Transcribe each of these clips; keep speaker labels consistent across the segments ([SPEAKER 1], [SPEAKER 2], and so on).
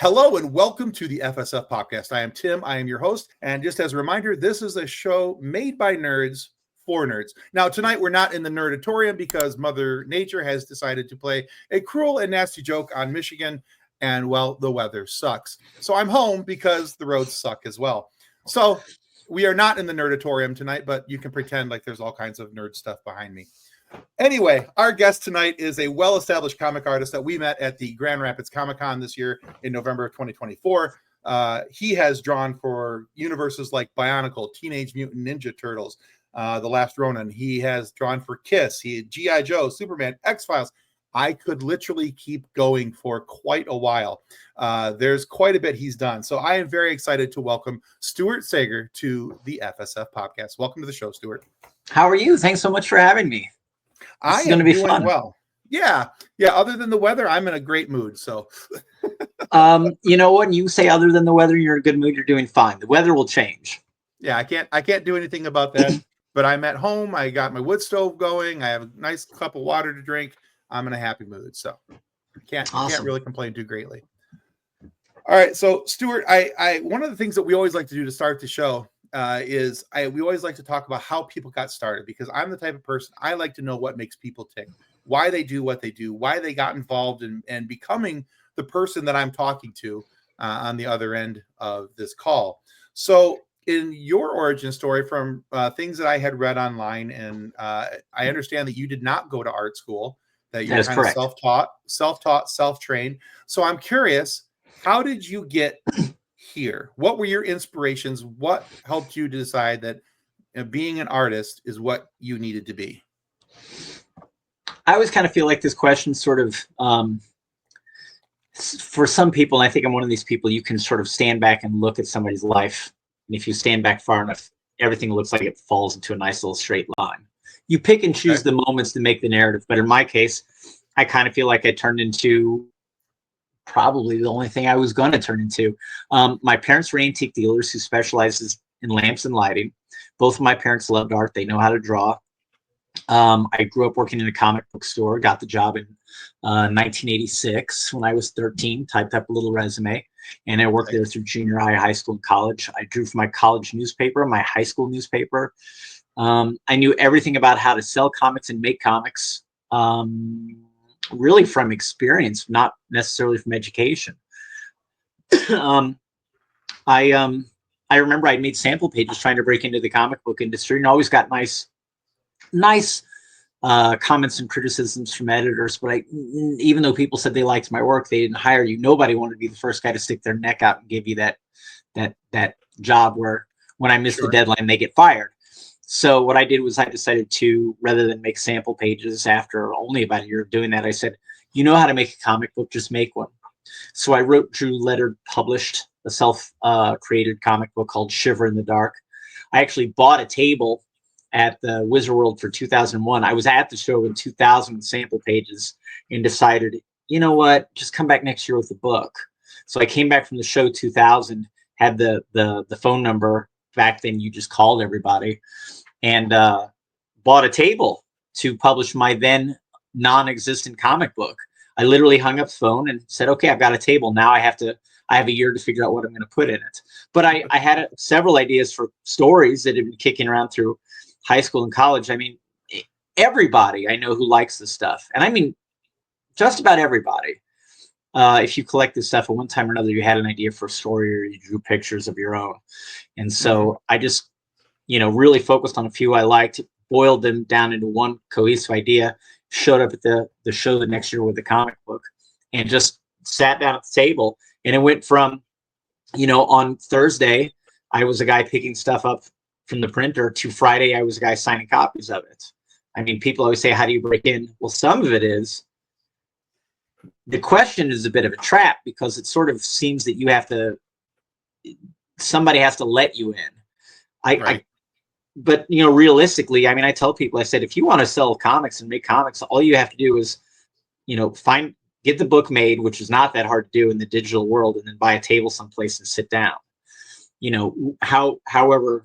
[SPEAKER 1] Hello and welcome to the FSF podcast. I am Tim. I am your host. And just as a reminder, this is a show made by nerds for nerds. Now, tonight we're not in the nerdatorium because Mother Nature has decided to play a cruel and nasty joke on Michigan. And well, the weather sucks. So I'm home because the roads suck as well. So we are not in the nerdatorium tonight, but you can pretend like there's all kinds of nerd stuff behind me. Anyway, our guest tonight is a well-established comic artist that we met at the Grand Rapids Comic-Con this year in November of 2024. He has drawn for universes like Bionicle, Teenage Mutant Ninja Turtles, The Last Ronin. He has drawn for Kiss, G.I. Joe, Superman, X-Files. I could literally keep going for quite a while. There's quite a bit he's done. So I am very excited to welcome Stuart Sayger to the FSF podcast. Welcome to the show, Stuart.
[SPEAKER 2] How are you? Thanks so much for having me.
[SPEAKER 1] I am doing fun. Well. Yeah. Other than the weather, I'm in a great mood. So,
[SPEAKER 2] you know, when you say other than the weather, you're in a good mood. You're doing fine. The weather will change.
[SPEAKER 1] Yeah, I can't do anything about that. But I'm at home. I got my wood stove going. I have a nice cup of water to drink. I'm in a happy mood. So, can't really complain too greatly. All right. So, Stuart, I one of the things that we always like to do to start the show. We always like to talk about how people got started, because I'm the type of person, I like to know what makes people tick, why they do what they do, why they got involved and becoming the person that I'm talking to on the other end of this call. So in your origin story, from things that I had read online, and I understand that you did not go to art school, that you're kind of self-taught, self-trained. So I'm curious, how did you get here? What were your inspirations? What helped you to decide that being an artist is what you needed to be?
[SPEAKER 2] I always kind of feel like this question sort of, for some people, and I think I'm one of these people, you can sort of stand back and look at somebody's life. And if you stand back far enough, everything looks like it falls into a nice little straight line. You pick and choose the moments to make the narrative. But in my case, I kind of feel like I turned into probably the only thing I was going to turn into. My parents were antique dealers who specializes in lamps and lighting. Both of my parents loved art. They know how to draw. I grew up working in a comic book store, got the job in 1986 when I was 13, typed up a little resume, and I worked there through junior high, high school, and college. I drew for my college newspaper, my high school newspaper. I knew everything about how to sell comics and make comics. Really from experience, not necessarily from education. I remember I made sample pages trying to break into the comic book industry, and always got nice comments and criticisms from editors. But even though people said they liked my work, they didn't hire you. Nobody wanted to be the first guy to stick their neck out and give you that job where when I missed the deadline, they get fired. So what I did was I decided to, rather than make sample pages after only about a year of doing that, I said, you know how to make a comic book, just make one. So I wrote, drew, lettered, published a self-created comic book called Shiver in the Dark. I actually bought a table at the Wizard World for 2001. I was at the show in 2000 with sample pages and decided, you know what, just come back next year with the book. So I came back from the show 2000, had the phone number. Back then you just called everybody, and bought a table to publish my then non-existent comic book. I literally hung up the phone and said, okay, I've got a table. Now I have a year to figure out what I'm going to put in it. But I had several ideas for stories that had been kicking around through high school and college. I mean, everybody I know who likes this stuff. And I mean, just about everybody. If you collect this stuff at one time or another, you had an idea for a story or you drew pictures of your own. And so I just, really focused on a few I liked, boiled them down into one cohesive idea, showed up at the show the next year with the comic book, and just sat down at the table. And it went from, on Thursday, I was a guy picking stuff up from the printer, to Friday, I was a guy signing copies of it. I mean, people always say, how do you break in? Well, some of it is, the question is a bit of a trap, because it sort of seems that somebody has to let you in. But realistically, I mean, I tell people, I said, if you want to sell comics and make comics, all you have to do is, get the book made, which is not that hard to do in the digital world, and then buy a table someplace and sit down. However,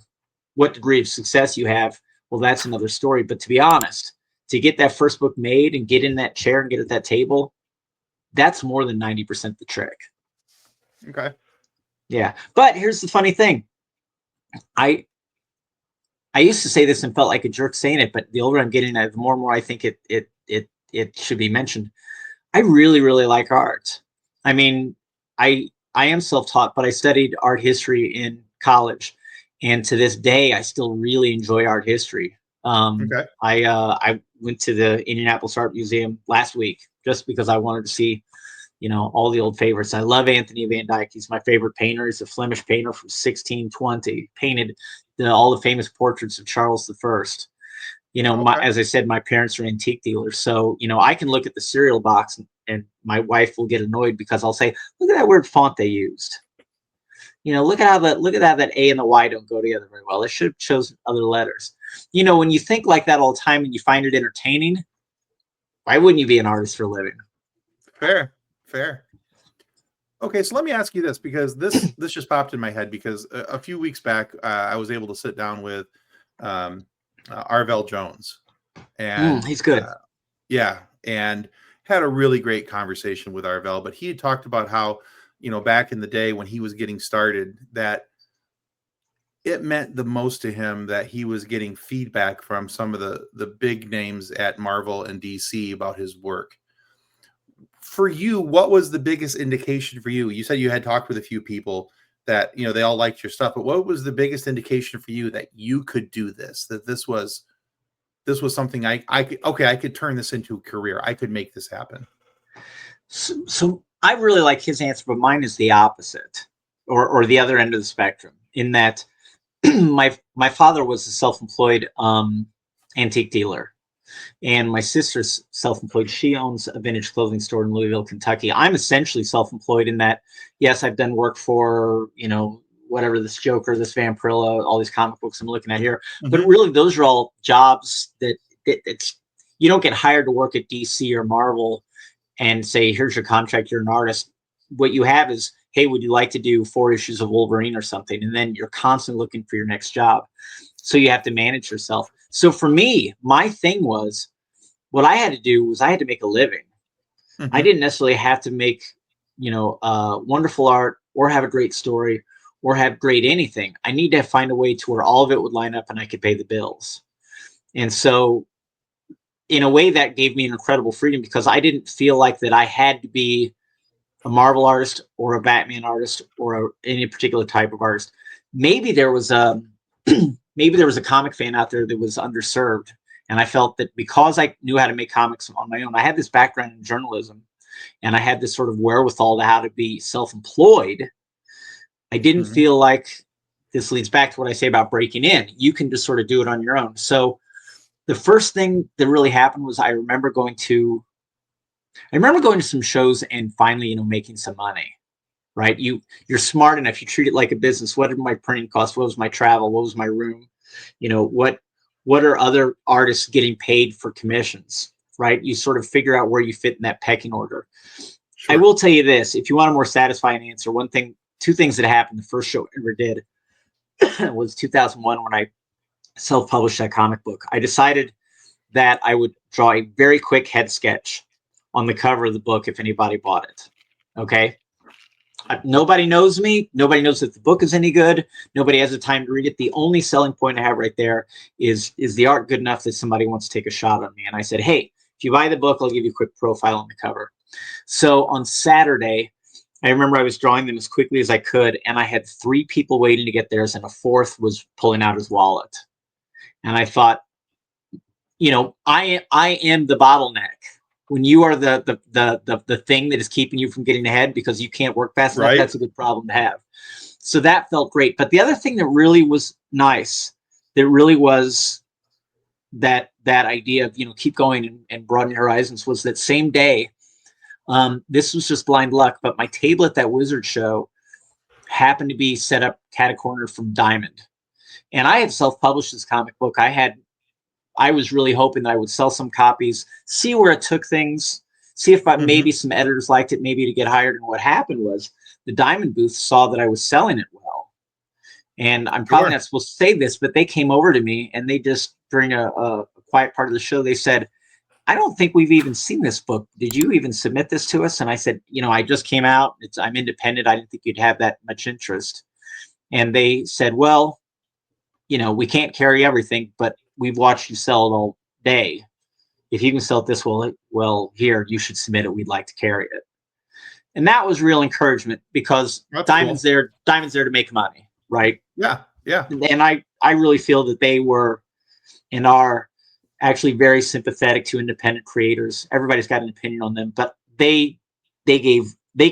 [SPEAKER 2] what degree of success you have, well, that's another story. But to be honest, to get that first book made and get in that chair and get at that table, that's more than 90% the trick.
[SPEAKER 1] Okay.
[SPEAKER 2] Yeah. But here's the funny thing. I used to say this and felt like a jerk saying it, but the older I'm getting, the more and more I think it should be mentioned. I really, really like art. I mean, I am self-taught, but I studied art history in college, and to this day, I still really enjoy art history.
[SPEAKER 1] Okay.
[SPEAKER 2] I went to the Indianapolis Art Museum last week just because I wanted to see, all the old favorites. I love Anthony Van Dyck. He's my favorite painter. He's a Flemish painter from 1620. Painted all the famous portraits of Charles I.
[SPEAKER 1] Okay.
[SPEAKER 2] As I said, my parents are antique dealers, so I can look at the cereal box and my wife will get annoyed because I'll say, "Look at that weird font they used." Look at how that A and the Y don't go together very well. They should have chosen other letters. When you think like that all the time and you find it entertaining, why wouldn't you be an artist for a living?
[SPEAKER 1] Fair. Fair. Okay, so let me ask you this, because this just popped in my head, because a few weeks back I was able to sit down with Arvell Jones, and
[SPEAKER 2] He's good.
[SPEAKER 1] yeah, and had a really great conversation with Arvell. But he had talked about how, back in the day when he was getting started, that it meant the most to him that he was getting feedback from some of the big names at Marvel and DC about his work. For you, what was the biggest indication for you? You said you had talked with a few people that, they all liked your stuff, but what was the biggest indication for you that you could do this, that this was something I could turn this into a career. I could make this happen.
[SPEAKER 2] So I really like his answer, but mine is the opposite, or the other end of the spectrum. In that, my father was a self-employed antique dealer, and my sister's self-employed. She owns a vintage clothing store in Louisville, Kentucky. I'm essentially self-employed in that, yes, I've done work for, whatever, this Joker, this Vampirilla, all these comic books I'm looking at here. But really, those are all jobs that it's you don't get hired to work at DC or Marvel and say, here's your contract, you're an artist. What you have is, hey, would you like to do 4 issues of Wolverine or something? And then you're constantly looking for your next job. So you have to manage yourself. So for me, my thing was, what I had to do was I had to make a living. I didn't necessarily have to make, wonderful art or have a great story or have great anything. I need to find a way to where all of it would line up and I could pay the bills. And so in a way that gave me an incredible freedom, because I didn't feel like that I had to be a Marvel artist or a Batman artist or any particular type of artist. Maybe there was a maybe there was a comic fan out there that was underserved, and I felt that because I knew how to make comics on my own, I had this background in journalism, and I had this sort of wherewithal to how to be self-employed. I didn't feel like, this leads back to what I say about breaking in. You can just sort of do it on your own. So the first thing that really happened was I remember going to some shows and finally, making some money, right? You're smart enough. You treat it like a business. What did my printing cost? What was my travel? What was my room? What are other artists getting paid for commissions, right? You sort of figure out where you fit in that pecking order. Sure. I will tell you this, if you want a more satisfying answer, two things that happened the first show I ever did was 2001, when I self-published that comic book. I decided that I would draw a very quick head sketch on the cover of the book if anybody bought it. Okay. Nobody knows me. Nobody knows that the book is any good. Nobody has the time to read it. The only selling point I have right there is the art good enough that somebody wants to take a shot on me? And I said, hey, if you buy the book, I'll give you a quick profile on the cover. So on Saturday, I remember I was drawing them as quickly as I could, and I had 3 people waiting to get theirs, and a 4th was pulling out his wallet. And I thought, I am the bottleneck. When you are the thing that is keeping you from getting ahead because you can't work fast enough, that's a good problem to have. So that felt great. But the other thing that really was nice, that really was that idea of, keep going and broaden your horizons, was that same day. This was just blind luck, but my table at that Wizard show happened to be set up cat-a-corner from Diamond. And I had self-published this comic book. I was really hoping that I would sell some copies, see where it took things, see if maybe some editors liked it, maybe to get hired. And what happened was the Diamond booth saw that I was selling it well. And I'm probably not supposed to say this, but they came over to me and they just, during a quiet part of the show, they said, I don't think we've even seen this book. Did you even submit this to us? And I said, I just came out. I'm independent. I didn't think you'd have that much interest. And they said, well, we can't carry everything, but we've watched you sell it all day. If you can sell it this well, here, you should submit it. We'd like to carry it. And that was real encouragement, because
[SPEAKER 1] That's
[SPEAKER 2] Diamond's
[SPEAKER 1] cool.
[SPEAKER 2] Diamond's there to make money, right?
[SPEAKER 1] Yeah. Yeah.
[SPEAKER 2] And I really feel that they were and are actually very sympathetic to independent creators. Everybody's got an opinion on them, but they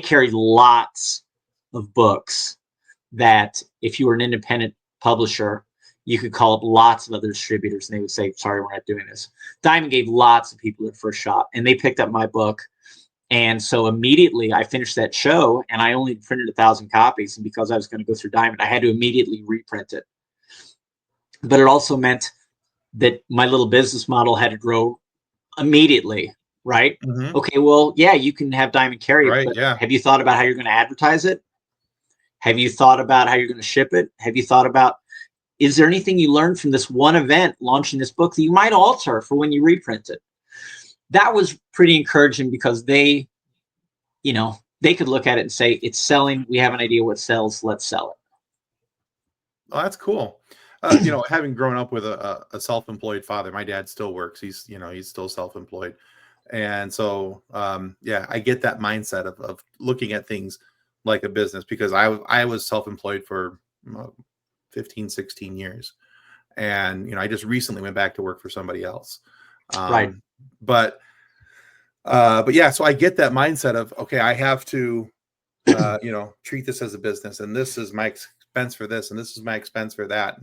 [SPEAKER 2] carried lots of books that if you were an independent publisher, you could call up lots of other distributors and they would say, sorry, we're not doing this. Diamond gave lots of people their first shot, and they picked up my book. And so immediately I finished that show, and I only printed 1,000 copies. And because I was going to go through Diamond, I had to immediately reprint it. But it also meant that my little business model had to grow immediately, right?
[SPEAKER 1] Mm-hmm.
[SPEAKER 2] Okay, well, yeah, you can have Diamond carry it,
[SPEAKER 1] Right.
[SPEAKER 2] but
[SPEAKER 1] Yeah.
[SPEAKER 2] have you thought about how you're going to advertise it? Have you thought about how you're going to ship it? Have you thought about, is there anything you learned from this one event launching this book that you might alter for when you reprint it? That was pretty encouraging, because they could look at it and say, it's selling. We have an idea what sells. Let's sell it.
[SPEAKER 1] Oh, that's cool. Having grown up with a self-employed father, my dad still works. He's still self-employed. And so, I get that mindset of looking at things like a business, because I was self-employed for 15, 16 years. And, I just recently went back to work for somebody else.
[SPEAKER 2] Right.
[SPEAKER 1] But yeah, so I get that mindset of, okay, I have to, treat this as a business, and this is my expense for this, and this is my expense for that.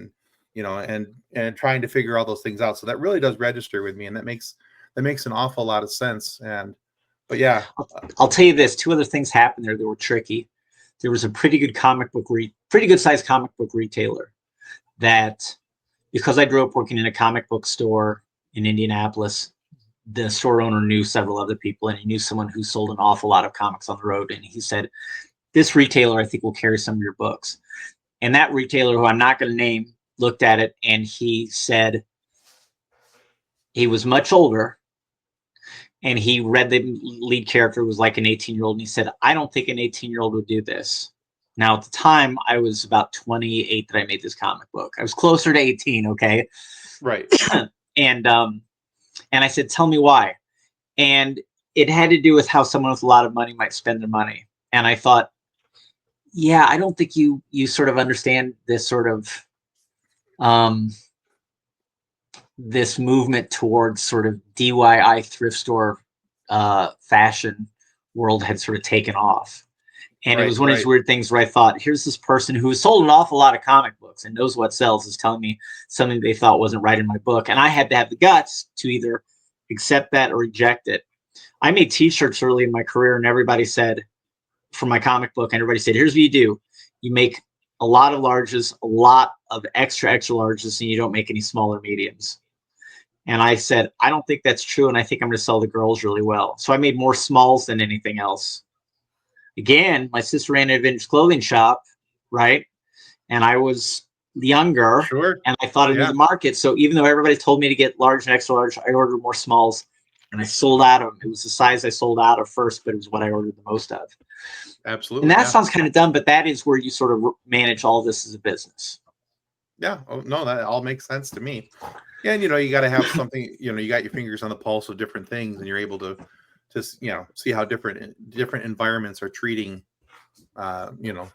[SPEAKER 1] And trying to figure all those things out. So that really does register with me. And that makes an awful lot of sense. But yeah,
[SPEAKER 2] I'll tell you this, 2 other things happened there that were tricky. There was a pretty good pretty good sized comic book retailer that, because I grew up working in a comic book store in Indianapolis, the store owner knew several other people, and he knew someone who sold an awful lot of comics on the road. And he said, this retailer, I think, will carry some of your books. And that retailer, who I'm not going to name, looked at it, and he said, he was much older, and he read the lead character was like an 18-year-old. And he said, I don't think an 18-year-old would do this. Now, at the time, I was about 28 that I made this comic book. I was closer to 18. Okay.
[SPEAKER 1] right.
[SPEAKER 2] And I said, tell me why. And it had to do with how someone with a lot of money might spend their money. And I thought, yeah, I don't think you sort of understand this sort of this movement towards sort of DIY thrift store fashion world had sort of taken off. And it was one of these weird things where I thought, here's this person who has sold an awful lot of comic books and knows what sells, is telling me something they thought wasn't right in my book. And I had to have the guts to either accept that or reject it. I made t-shirts early in my career, and everybody said, for my comic book, and everybody said, here's what you do. You make a lot of larges, a lot of extra larges, and you don't make any smaller mediums. And I said, I don't think that's true. And I think I'm going to sell the girls really well. So I made more smalls than anything else. Again, my sister ran a vintage clothing shop, right? And I was younger,
[SPEAKER 1] Sure.
[SPEAKER 2] and I thought I knew the market. So even though everybody told me to get large and extra large, I ordered more smalls, and I sold out of them. It was the size I sold out of first, but it was what I ordered the most of.
[SPEAKER 1] Absolutely.
[SPEAKER 2] And that sounds kind of dumb, but that is where you sort of manage all this as a business.
[SPEAKER 1] Yeah. Oh, no, that all makes sense to me. Yeah, and you got to have something. You got your fingers on the pulse of different things, and you're able to just see how different environments are treating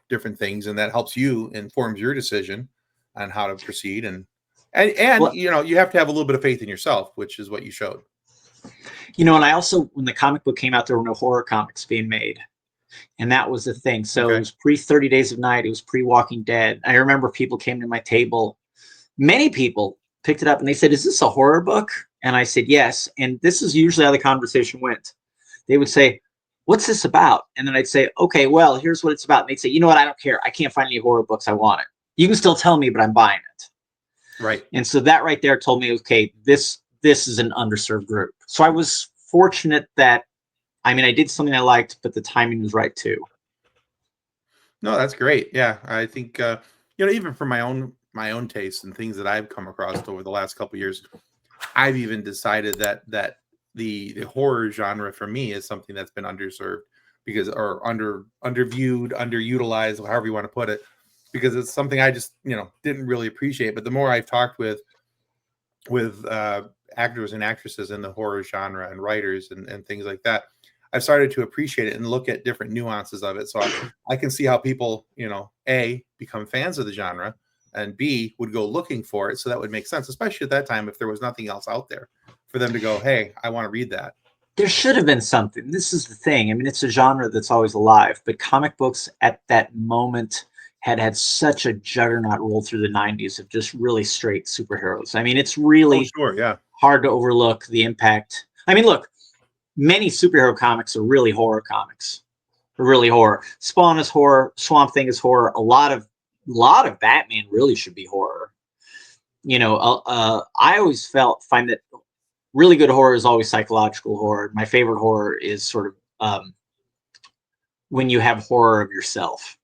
[SPEAKER 1] different things, and that helps you, informs your decision on how to proceed. And well, you have to have a little bit of faith in yourself, which is what you showed.
[SPEAKER 2] And I also, when the comic book came out, there were no horror comics being made. And that was the thing. So It was pre 30 Days of Night. It was pre Walking Dead. I remember people came to my table. Many people picked it up and they said, is this a horror book? And I said, yes. And this is usually how the conversation went. They would say, what's this about? And then I'd say, okay, well, here's what it's about. And they'd say, you know what? I don't care. I can't find any horror books. I want it. You can still tell me, but I'm buying it.
[SPEAKER 1] Right.
[SPEAKER 2] And so that right there told me, okay, this is an underserved group. So I was fortunate that, I did something I liked, but the timing was right too.
[SPEAKER 1] No, that's great. Yeah. I think, even for my own taste and things that I've come across over the last couple of years, I've even decided that the horror genre for me is something that's been underserved because, or underviewed, underutilized, however you want to put it, because it's something I just, didn't really appreciate. But the more I've talked with actors and actresses in the horror genre and writers and things like that, I've started to appreciate it and look at different nuances of it. So I can see how people, A, become fans of the genre, and B, would go looking for it. So that would make sense, especially at that time, if there was nothing else out there for them to go, hey, I want to read that.
[SPEAKER 2] There should have been something. This is the thing. I mean, it's a genre that's always alive, but comic books at that moment had such a juggernaut roll through the 90s of just really straight superheroes. I mean, it's really hard to overlook the impact. I mean, look, many superhero comics are really horror comics. Really horror. Spawn is horror. Swamp Thing is horror. A lot of Batman really should be horror. I always find that really good horror is always psychological horror. My favorite horror is sort of when you have horror of yourself.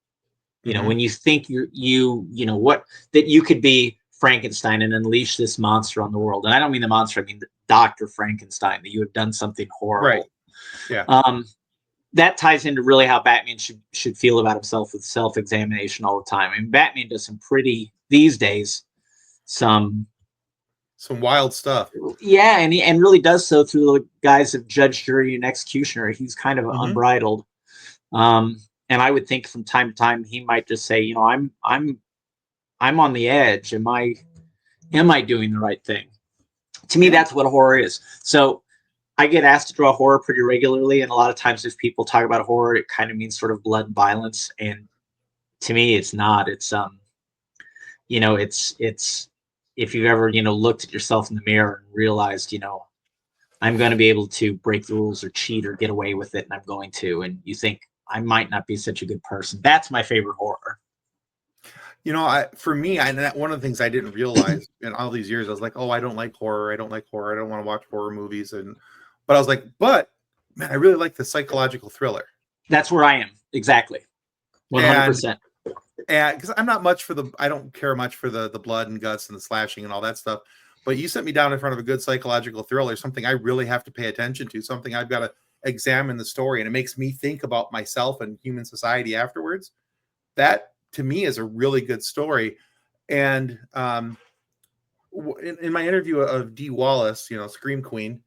[SPEAKER 2] When you think that you could be Frankenstein and unleash this monster on the world. And I don't mean the monster, I mean the Dr. Frankenstein, that you have done something horrible.
[SPEAKER 1] Right. Yeah.
[SPEAKER 2] That ties into really how Batman should feel about himself, with self-examination all the time. I mean, Batman does these days, some
[SPEAKER 1] wild stuff.
[SPEAKER 2] Yeah, and really does so through the guise of judge, jury, and executioner. He's kind of unbridled. And I would think from time to time he might just say, I'm on the edge. Am I doing the right thing? To me, that's what horror is. So I get asked to draw horror pretty regularly, and a lot of times if people talk about horror, it kind of means sort of blood and violence. And to me, it's not. It's it's if you've ever looked at yourself in the mirror and realized, I'm going to be able to break the rules or cheat or get away with it, and I'm going to, and you think I might not be such a good person. That's my favorite horror.
[SPEAKER 1] For me, one of the things I didn't realize in all these years, I was like, oh, I don't like horror. I don't like horror. I don't want to watch horror movies. But I was like, man, I really like the psychological thriller.
[SPEAKER 2] That's where I am. Exactly. 100%.
[SPEAKER 1] And because I'm not much I don't care much for the blood and guts and the slashing and all that stuff. But you set me down in front of a good psychological thriller, something I really have to pay attention to, something I've got to examine the story. And it makes me think about myself and human society afterwards. That, to me, is a really good story. And in my interview of Dee Wallace, Scream Queen,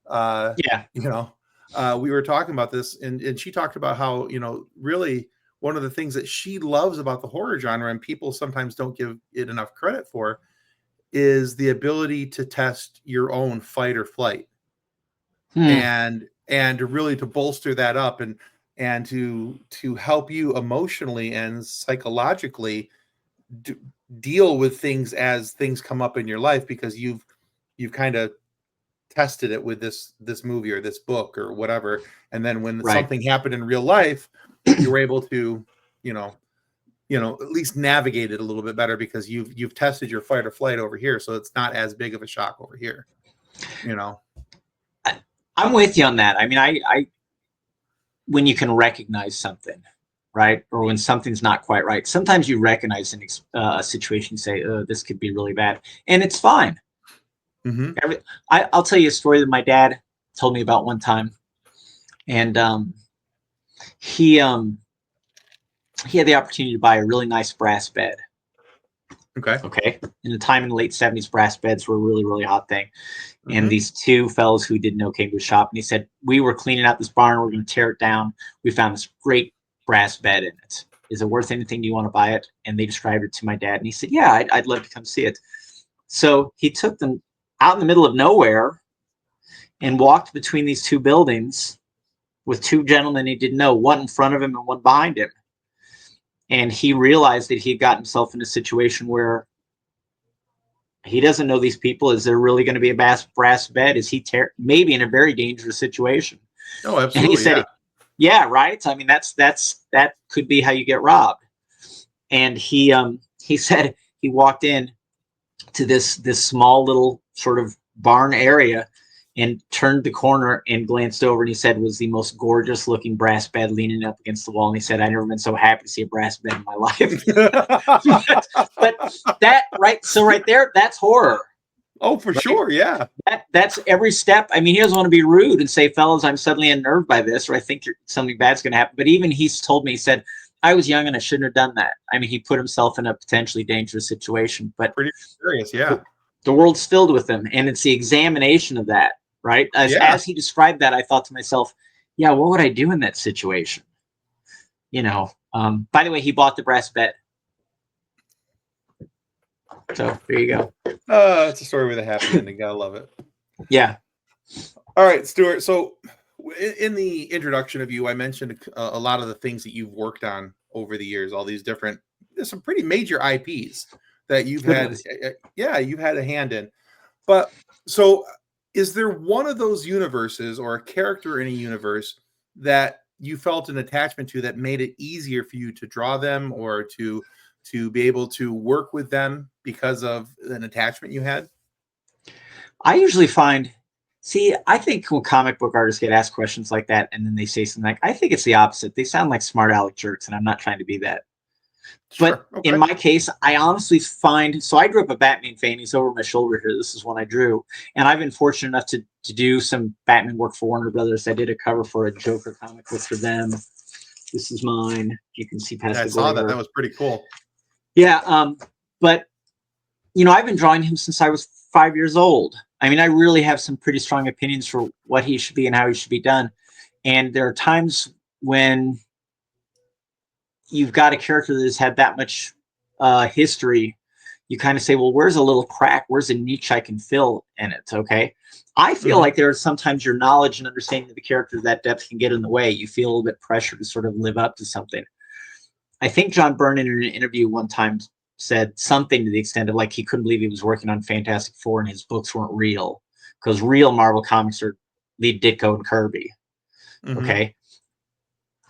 [SPEAKER 1] we were talking about this, and she talked about how, really one of the things that she loves about the horror genre, and people sometimes don't give it enough credit for, is the ability to test your own fight or flight, and really to bolster that up and to help you emotionally and psychologically deal with things as things come up in your life, because you've kind of tested it with this movie or this book or whatever, and then when something happened in real life, you were able to at least navigate it a little bit better, because you've tested your fight or flight over here, so it's not as big of a shock over here.
[SPEAKER 2] I'm with you on that. I mean, I when you can recognize something, right, or when something's not quite right, sometimes you recognize a situation, you say, oh, this could be really bad, and it's fine. I'll tell you a story that my dad told me about one time, and he had the opportunity to buy a really nice brass bed. Okay. In the time in the late 70s, brass beds were a really, really hot thing. And these two fellows who didn't know came to the shop, and he said, we were cleaning out this barn. We're going to tear it down. We found this great brass bed in it. Is it worth anything? Do you want to buy it? And they described it to my dad. And he said, yeah, I'd love to come see it. So he took them out in the middle of nowhere and walked between these two buildings with two gentlemen he didn't know, one in front of him and one behind him. And he realized that he had gotten himself in a situation where he doesn't know these people. Is there really going to be a brass bed? Is he maybe in a very dangerous situation?
[SPEAKER 1] Oh, absolutely.
[SPEAKER 2] And he said, yeah, right. I mean, that could be how you get robbed. And he said he walked in to this small little sort of barn area and turned the corner and glanced over, and he said it was the most gorgeous looking brass bed leaning up against the wall. And he said, I've never been so happy to see a brass bed in my life. but that, right. So right there, that's horror.
[SPEAKER 1] Oh, for
[SPEAKER 2] right?
[SPEAKER 1] sure. Yeah.
[SPEAKER 2] That's every step. I mean, he doesn't want to be rude and say, fellas, I'm suddenly unnerved by this, or I think something bad's going to happen. But even he's told me, he said, I was young and I shouldn't have done that. I mean, he put himself in a potentially dangerous situation, but
[SPEAKER 1] Pretty serious. Yeah.
[SPEAKER 2] the world's filled with them. And it's the examination of that, right?
[SPEAKER 1] Yeah.
[SPEAKER 2] As he described that, I thought to myself, yeah, what would I do in that situation? By the way, he bought the brass bed. So there you go.
[SPEAKER 1] It's a story with a happy ending. Gotta love it.
[SPEAKER 2] Yeah.
[SPEAKER 1] All right, Stuart. So, in the introduction of you, I mentioned a lot of the things that you've worked on over the years. All these different, there's some pretty major IPs that you've had. Yeah, you've had a hand in. But so, is there one of those universes or a character in a universe that you felt an attachment to that made it easier for you to draw them or to be able to work with them because of an attachment you had?
[SPEAKER 2] I usually find, see, I think when comic book artists get asked questions like that and then they say something like, I think it's the opposite. They sound like smart aleck jerks, and I'm not trying to be that. But
[SPEAKER 1] Sure.
[SPEAKER 2] in
[SPEAKER 1] Okay.
[SPEAKER 2] my case, I honestly find, so I grew up a Batman fan. He's over my shoulder here. This is one I drew. And I've been fortunate enough to do some Batman work for Warner Brothers. I did a cover for a Joker comic book for them. This is mine. You can see past
[SPEAKER 1] Yeah, I
[SPEAKER 2] the
[SPEAKER 1] saw that.
[SPEAKER 2] glare.
[SPEAKER 1] That was pretty cool.
[SPEAKER 2] Yeah. But, I've been drawing him since I was 5 years old. I mean, I really have some pretty strong opinions for what he should be and how he should be done. And there are times when you've got a character that has had that much history, you kind of say, well, where's a little crack? Where's a niche I can fill in it? Okay. I feel like there are sometimes your knowledge and understanding of the character, that depth can get in the way. You feel a little bit pressure to sort of live up to something. I think John Byrne in an interview one time said something to the extent of like he couldn't believe he was working on Fantastic Four and his books weren't real, because real Marvel comics are Lee Ditko and Kirby.
[SPEAKER 1] Mm-hmm.
[SPEAKER 2] Okay.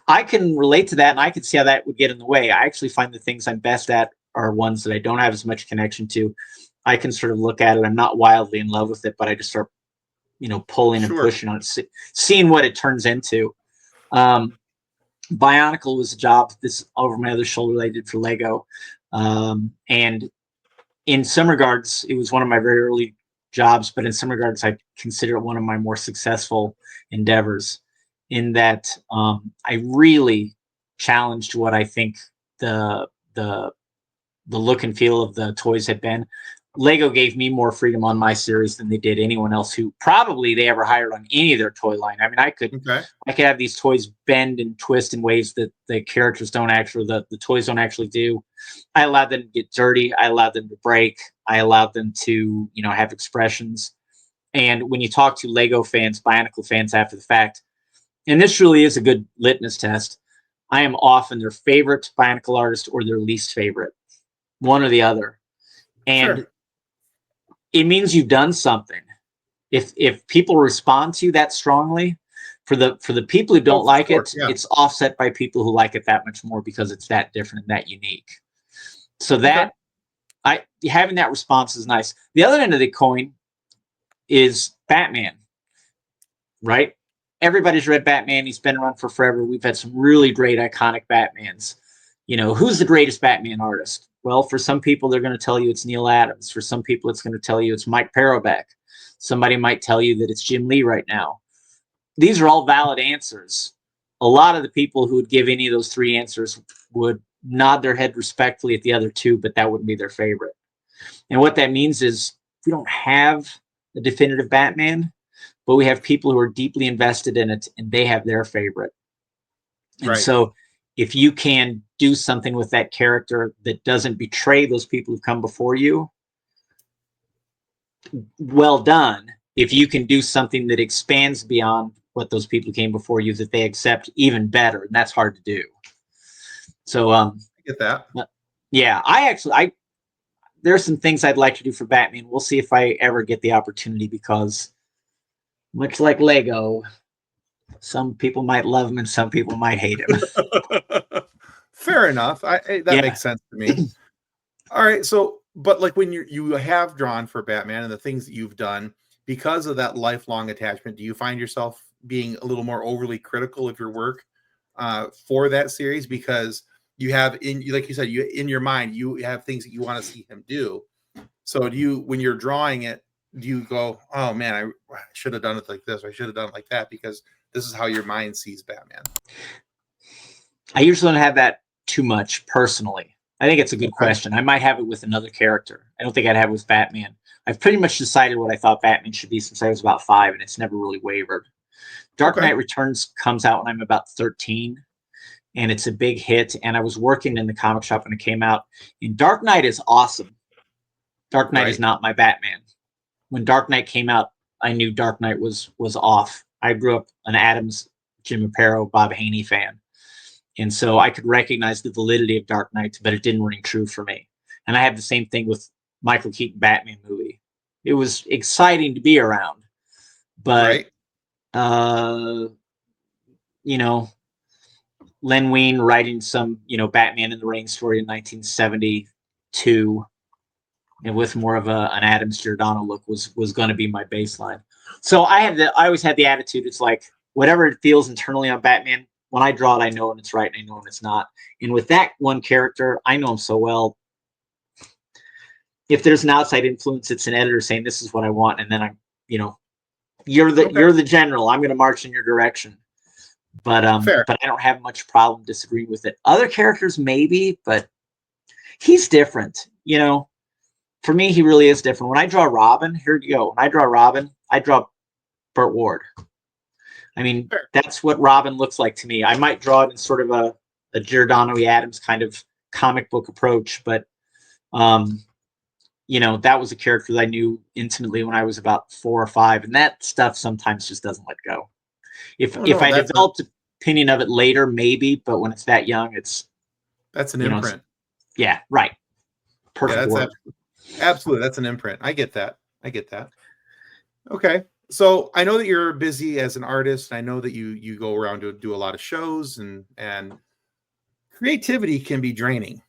[SPEAKER 2] I can relate to that, and I can see how that would get in the way. I actually find the things I'm best at are ones that I don't have as much connection to. I can sort of look at it. I'm not wildly in love with it, but I just start, pulling and
[SPEAKER 1] Sure.
[SPEAKER 2] pushing on it, seeing what it turns into. Bionicle was a job this over my other shoulder that I did for Lego. And in some regards, it was one of my very early jobs, but in some regards, I consider it one of my more successful endeavors, in that I really challenged what I think the the look and feel of the toys had been. Lego gave me more freedom on my series than they did anyone else who probably they ever hired on any of their toy line. I mean, I could
[SPEAKER 1] Okay.
[SPEAKER 2] have these toys bend and twist in ways that the characters don't actually, the toys don't actually do. I allowed them to get dirty. I allowed them to break. I allowed them to, have expressions. And when you talk to Lego fans, Bionicle fans after the fact, and this really is a good litmus test, I am often their favorite Bionicle artist or their least favorite, one or the other. And
[SPEAKER 1] Sure.
[SPEAKER 2] it means you've done something. If people respond to you that strongly, for the people who
[SPEAKER 1] Oh,
[SPEAKER 2] don't
[SPEAKER 1] for
[SPEAKER 2] like
[SPEAKER 1] sure.
[SPEAKER 2] it,
[SPEAKER 1] Yeah.
[SPEAKER 2] it's offset by people who like it that much more because it's that different and that unique. So
[SPEAKER 1] Okay.
[SPEAKER 2] that having that response is nice. The other end of the coin is Batman, right? Everybody's read Batman. He's been around for forever. We've had some really great iconic Batmans. Who's the greatest Batman artist? Well, for some people, they're going to tell you it's Neil Adams. For some people, it's going to tell you it's Mike Parobeck. Somebody might tell you that it's Jim Lee right now. These are all valid answers. A lot of the people who would give any of those three answers would nod their head respectfully at the other two, but that wouldn't be their favorite. And what that means is we don't have a definitive Batman, but we have people who are deeply invested in it and they have their favorite. And
[SPEAKER 1] Right.
[SPEAKER 2] so if you can do something with that character that doesn't betray those people who've come before you, well done. If you can do something that expands beyond what those people came before you, that they accept, even better. And that's hard to do. So,
[SPEAKER 1] I get that.
[SPEAKER 2] yeah, I there's some things I'd like to do for Batman. We'll see if I ever get the opportunity, because much like Lego, some people might love him and some people might hate him.
[SPEAKER 1] Fair enough. That
[SPEAKER 2] Yeah.
[SPEAKER 1] makes sense to me. All right. So, but like when you have drawn for Batman and the things that you've done because of that lifelong attachment, do you find yourself being a little more overly critical of your work for that series because you have like you said, you in your mind you have things that you want to see him do. So do you, when you're drawing it, do you go, oh man, I should have done it like this, or I should have done it like that, because this is how your mind sees Batman?
[SPEAKER 2] I usually don't have that too much personally. I think it's a good
[SPEAKER 1] Okay.
[SPEAKER 2] question. I might have it with another character. I don't think I'd have it with Batman. I've pretty much decided what I thought Batman should be since I was about 5, and it's never really wavered. Dark
[SPEAKER 1] Okay.
[SPEAKER 2] Knight Returns comes out when I'm about 13, and it's a big hit. And I was working in the comic shop when it came out. And Dark Knight is awesome. Dark Knight is
[SPEAKER 1] Right.
[SPEAKER 2] not my Batman. When Dark Knight came out, I knew Dark Knight was off. I grew up an Adams, Jim Aparo, Bob Haney fan. And so I could recognize the validity of Dark Knight, but it didn't ring true for me. And I had the same thing with Michael Keaton Batman movie. It was exciting to be around, but
[SPEAKER 1] Right.
[SPEAKER 2] uh, you know, Len Wein writing some, Batman in the Rain story in 1972, and with more of an Adams Giordano look was going to be my baseline. So I always had the attitude, it's like whatever it feels internally on Batman, when I draw it, I know when it's right and I know when it's not. And with that one character, I know him so well. If there's an outside influence, it's an editor saying this is what I want, and then you know,
[SPEAKER 1] Okay.
[SPEAKER 2] you're the general. I'm going to march in your direction.
[SPEAKER 1] Fair.
[SPEAKER 2] But I don't have much problem disagreeing with it. Other characters maybe, but he's different. For me, he really is different. When I draw Robin, here you go. When I draw Robin, I draw Burt Ward. I mean,
[SPEAKER 1] Fair.
[SPEAKER 2] that's what Robin looks like to me. I might draw it in sort of a Giordano Adams kind of comic book approach, but um, that was a character that I knew intimately when I was about 4 or 5, and that stuff sometimes just doesn't let go. If
[SPEAKER 1] Oh
[SPEAKER 2] if
[SPEAKER 1] no,
[SPEAKER 2] I developed an opinion of it later, maybe, but when it's that young,
[SPEAKER 1] that's an
[SPEAKER 2] it's
[SPEAKER 1] imprint.
[SPEAKER 2] yeah, right.
[SPEAKER 1] Yeah,
[SPEAKER 2] Perfect word.
[SPEAKER 1] absolutely, that's an imprint. I get that. I get that. Okay. So I know that you're busy as an artist. I know that you go around to do a lot of shows, and creativity can be draining.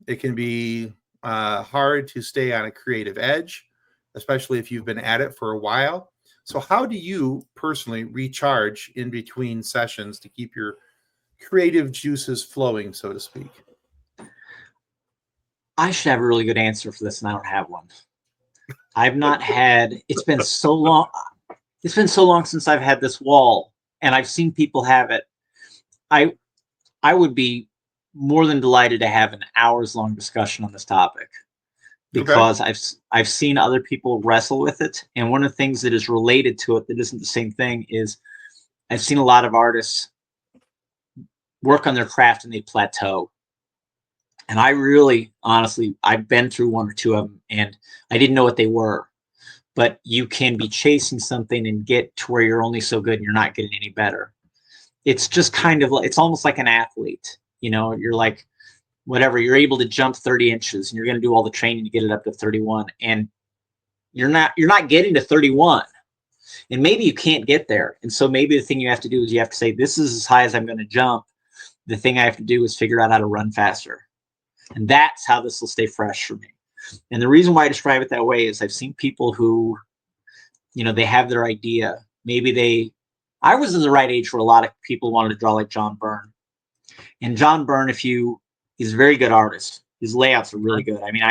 [SPEAKER 1] It can be hard to stay on a creative edge, especially if you've been at it for a while. So how do you personally recharge in between sessions to keep your creative juices flowing, so to speak?
[SPEAKER 2] I should have a really good answer for this, and I don't have one. I've not had. It's been so long. It's been so long since I've had this wall, and I've seen people have it. I I would be more than delighted to have an hours long discussion on this topic,
[SPEAKER 1] Okay.
[SPEAKER 2] because I've seen other people wrestle with it, and one of the things that is related to it that isn't the same thing is I've seen a lot of artists work on their craft and they plateau. And I really, honestly, I've been through one or two of them, and I didn't know what they were. But you can be chasing something and get to where you're only so good and you're not getting any better. It's just kind of like, it's almost like an athlete. You're like, whatever, you're able to jump 30 inches and you're going to do all the training to get it up to 31. And you're not getting to 31. And maybe you can't get there. And so maybe the thing you have to do is you have to say, this is as high as I'm going to jump. The thing I have to do is figure out how to run faster. And that's how this will stay fresh for me. And the reason why I describe it that way is I've seen people who, they have their idea. I was in the right age where a lot of people wanted to draw like John Byrne. And John Byrne, he's a very good artist. His layouts are really good. I mean,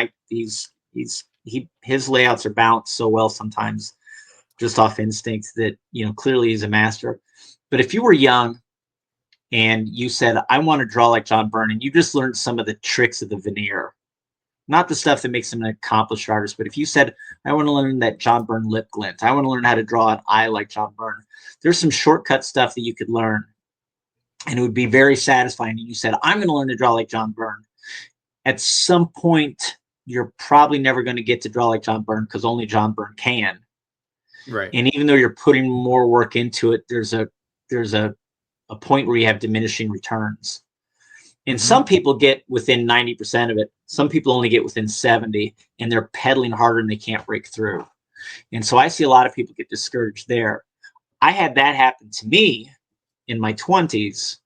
[SPEAKER 2] his layouts are balanced so well sometimes just off instinct that, clearly he's a master. But if you were young and you said, I want to draw like John Byrne, and you just learned some of the tricks of the veneer, not the stuff that makes him an accomplished artist, but if you said, I want to learn that John Byrne lip glint, I want to learn how to draw an eye like John Byrne, there's some shortcut stuff that you could learn, and it would be very satisfying. And you said, I'm going to learn to draw like John Byrne. At some point, you're probably never going to get to draw like John Byrne because only John Byrne can.
[SPEAKER 1] Right.
[SPEAKER 2] And even though you're putting more work into it, there's a point where you have diminishing returns. And
[SPEAKER 1] Mm-hmm.
[SPEAKER 2] some people get within 90% of it. Some people only get within 70, and they're pedaling harder and they can't break through. And so I see a lot of people get discouraged there. I had that happen to me in my 20s,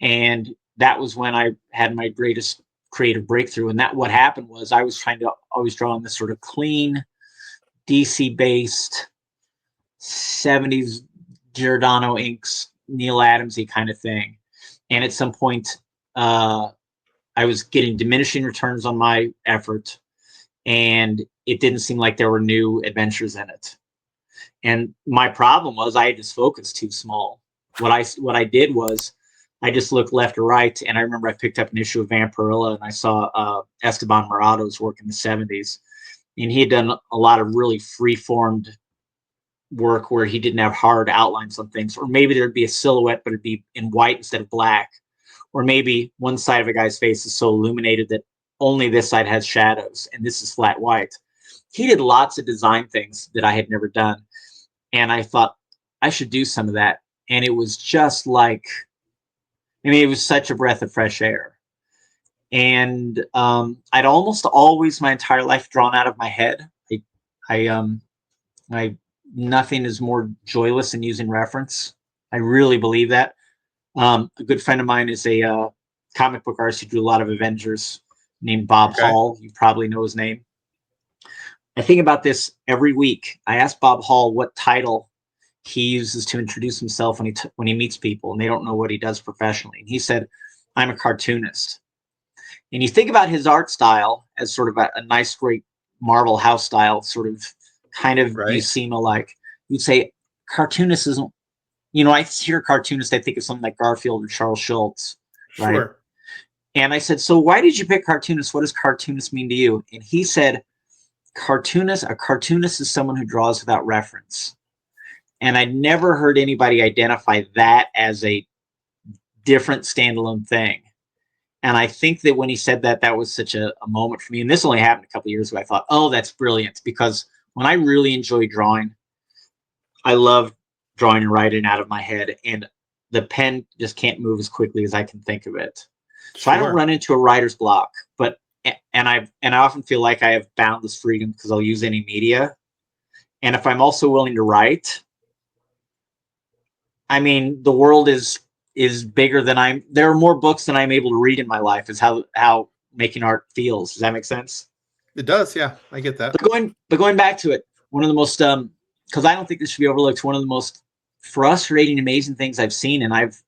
[SPEAKER 2] and that was when I had my greatest creative breakthrough. And what happened was I was trying to always draw on this sort of clean, DC based 70s Giordano inks, Neil Adamsy kind of thing. And at some point, I was getting diminishing returns on my effort, and it didn't seem like there were new adventures in it. And my problem was I had just focused too small. What I did was I just looked left or right, and I remember I picked up an issue of Vampirilla, and I saw Esteban Morado's work in the 70s, and he had done a lot of really free-formed work where he didn't have hard outlines on things, or maybe there'd be a silhouette, but it'd be in white instead of black, or maybe one side of a guy's face is so illuminated that only this side has shadows, and this is flat white. He did lots of design things that I had never done, and I thought I should do some of that, and it was just like, I mean, it was such a breath of fresh air. And I'd almost always my entire life drawn out of my head. I nothing is more joyless than using reference. I really believe that. A good friend of mine is a comic book artist who drew a lot of Avengers, named Bob Hall. You probably know his name. I think about this every week. I ask Bob Hall what title he uses to introduce himself when he meets people, and they don't know what he does professionally. And he said, "I'm a cartoonist." And you think about his art style as sort of a nice, great Marvel house style, sort of kind of Buscema like. You'd say cartoonist isn't, I hear cartoonist, I think of something like Garfield or Charles Schultz, right? Sure. And I said, "So why did you pick cartoonist? What does cartoonist mean to you?" And he said, a cartoonist is someone who draws without reference. And I never heard anybody identify that as a different standalone thing. And I think that when he said that, that was such a moment for me. And this only happened a couple of years ago. I thought, oh, that's brilliant. Because when I really enjoy drawing, I love drawing and writing out of my head. And the pen just can't move as quickly as I can think of it. So I don't run into a writer's block. And I often feel like I have boundless freedom because I'll use any media. And if I'm also willing to write, I mean, the world is bigger than there are more books than I'm able to read in my life, is how making art feels. Does that make sense?
[SPEAKER 1] It does. Yeah, I get that.
[SPEAKER 2] But going back to it, one of the most, because I don't think this should be overlooked, one of the most frustrating, amazing things I've seen. And I've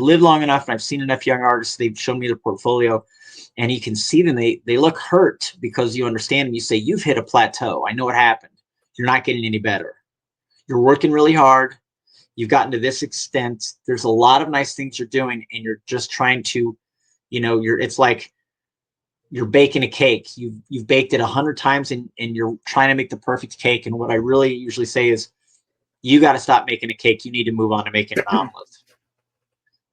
[SPEAKER 2] lived long enough and I've seen enough young artists. They've shown me their portfolio and you can see them. They look hurt because you understand and you say, you've hit a plateau. I know what happened. You're not getting any better. You're working really hard. You've gotten to this extent. There's a lot of nice things you're doing, and you're just trying to, it's like you're baking a cake. You've baked it 100 times and you're trying to make the perfect cake. And what I really usually say is, you got to stop making a cake. You need to move on to making an omelet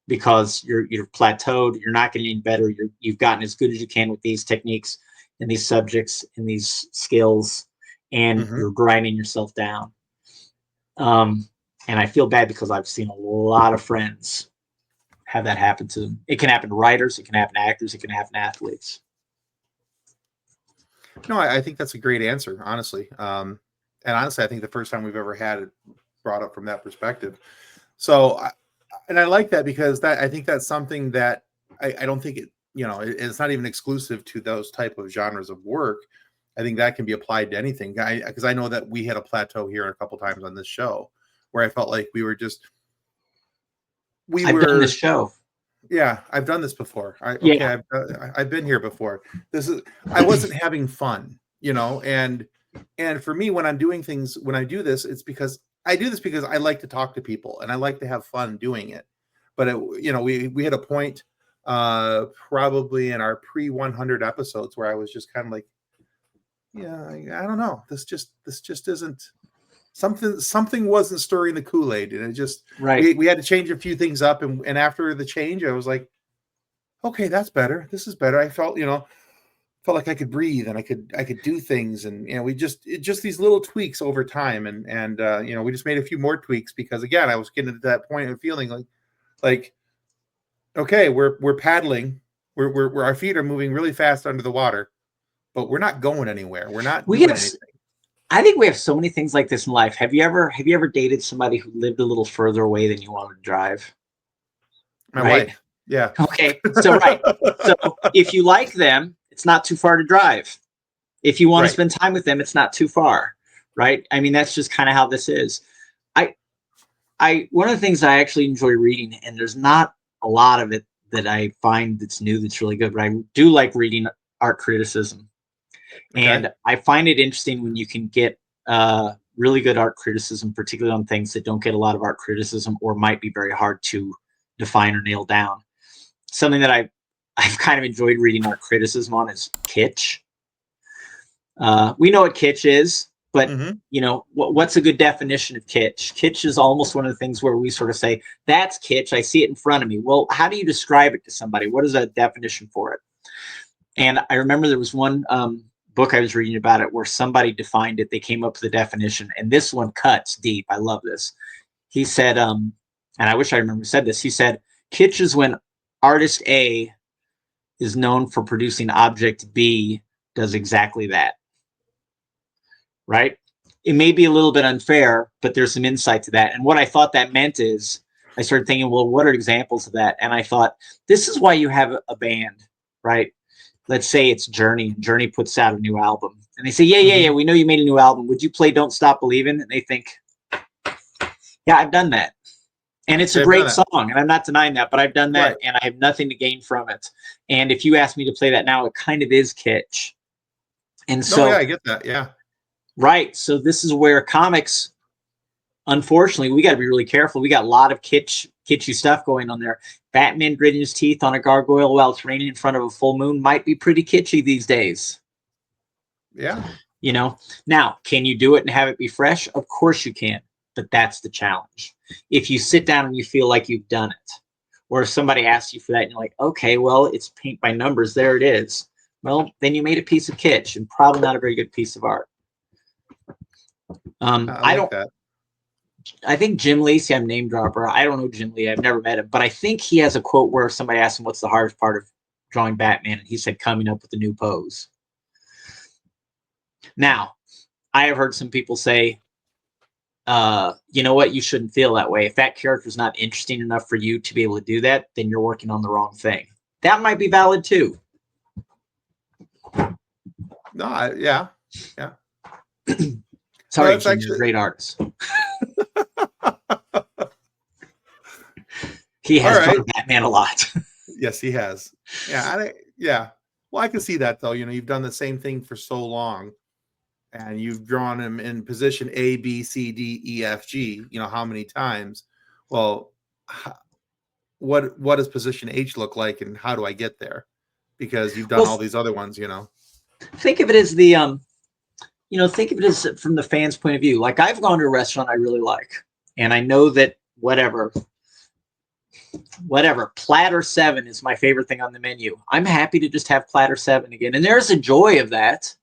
[SPEAKER 2] because you're plateaued. You're not getting any better. You've gotten as good as you can with these techniques and these subjects and these skills, and you're grinding yourself down. And I feel bad because I've seen a lot of friends have that happen to them. It can happen to writers, it can happen to actors, it can happen to athletes.
[SPEAKER 1] No, I think that's a great answer, honestly. And honestly, I think the first time we've ever had it brought up from that perspective. So, I like that because I think that's something that I don't think it's not even exclusive to those type of genres of work. I think that can be applied to anything. Because I know that we had a plateau here a couple times on this show, where I felt like I've done
[SPEAKER 2] this show.
[SPEAKER 1] Yeah, I've done this before. I've been here before. I wasn't having fun, and for me, when I'm doing things, when I do this, it's because I do this because I like to talk to people and I like to have fun doing it. But we had a point probably in our pre-100 episodes where I was just kind of like, yeah, I don't know. This just isn't. Something wasn't stirring the Kool-Aid, and it just we had to change a few things up, and after the change, I was like, okay, that's better. This is better. I felt like I could breathe and I could do things, and we just these little tweaks over time, and we just made a few more tweaks because again, I was getting to that point of feeling like okay, we're paddling, we're our feet are moving really fast under the water, but we're not going anywhere. We're not doing anything.
[SPEAKER 2] I think we have so many things like this in life. Have you ever dated somebody who lived a little further away than you wanted to drive?
[SPEAKER 1] My wife. Yeah.
[SPEAKER 2] Okay. So So if you like them, it's not too far to drive. If you want to spend time with them, it's not too far. Right. I mean, that's just kind of how this is. One of the things I actually enjoy reading, and there's not a lot of it that I find that's new, that's really good, but I do like reading art criticism.
[SPEAKER 1] Okay.
[SPEAKER 2] And I find it interesting when you can get really good art criticism, particularly on things that don't get a lot of art criticism or might be very hard to define or nail down. Something that I've kind of enjoyed reading art criticism on is kitsch. We know what kitsch is, but
[SPEAKER 1] Mm-hmm.
[SPEAKER 2] what's a good definition of kitsch? Kitsch is almost one of the things where we sort of say, that's kitsch. I see it in front of me. Well, how do you describe it to somebody? What is a definition for it? And I remember there was one book I was reading about it where somebody defined it. They came up with the definition, and this one cuts deep. I love this. He said, and I wish I remember who said this. He said, kitsch is when artist A is known for producing object B does exactly that. Right? It may be a little bit unfair, but there's some insight to that. And what I thought that meant is I started thinking, well, what are examples of that? And I thought, this is why you have a band, right? Let's say it's Journey. Journey puts out a new album. And they say, yeah, we know you made a new album. Would you play Don't Stop Believing? And they think, yeah, I've done that. And it's a great song. And I'm not denying that, but I've done that, and I have nothing to gain from it. And if you ask me to play that now, it kind of is kitsch. And so,
[SPEAKER 1] yeah, I get that. Yeah.
[SPEAKER 2] Right. So this is where comics, unfortunately, we got to be really careful. We got a lot of kitschy stuff going on there. Batman gritting his teeth on a gargoyle while it's raining in front of a full moon might be pretty kitschy these days.
[SPEAKER 1] Yeah.
[SPEAKER 2] Now, can you do it and have it be fresh? Of course you can, but that's the challenge. If you sit down and you feel like you've done it, or if somebody asks you for that and you're like, okay, well, it's paint by numbers. There it is. Well, then you made a piece of kitsch and probably not a very good piece of art.
[SPEAKER 1] I like that.
[SPEAKER 2] I think Jim Lacey, I'm name dropper. I don't know Jim Lee. I've never met him, but I think he has a quote where somebody asked him, what's the hardest part of drawing Batman? And he said, coming up with a new pose. Now, I have heard some people say, you know what? You shouldn't feel that way. If that character is not interesting enough for you to be able to do that, then you're working on the wrong thing. That might be valid too.
[SPEAKER 1] No, yeah.
[SPEAKER 2] Sorry, Jim, you're a great artist. He has drawn Batman a lot.
[SPEAKER 1] Yes, he has. Yeah, Well, I can see that though. You've done the same thing for so long, and you've drawn him in position A, B, C, D, E, F, G. How many times? Well, what does position H look like, and how do I get there? Because you've done all these other ones.
[SPEAKER 2] Think of it as the think of it as from the fans' point of view. Like, I've gone to a restaurant I really like, and I know that whatever, platter 7 is my favorite thing on the menu. I'm happy to just have platter 7 again. And there's a joy of that.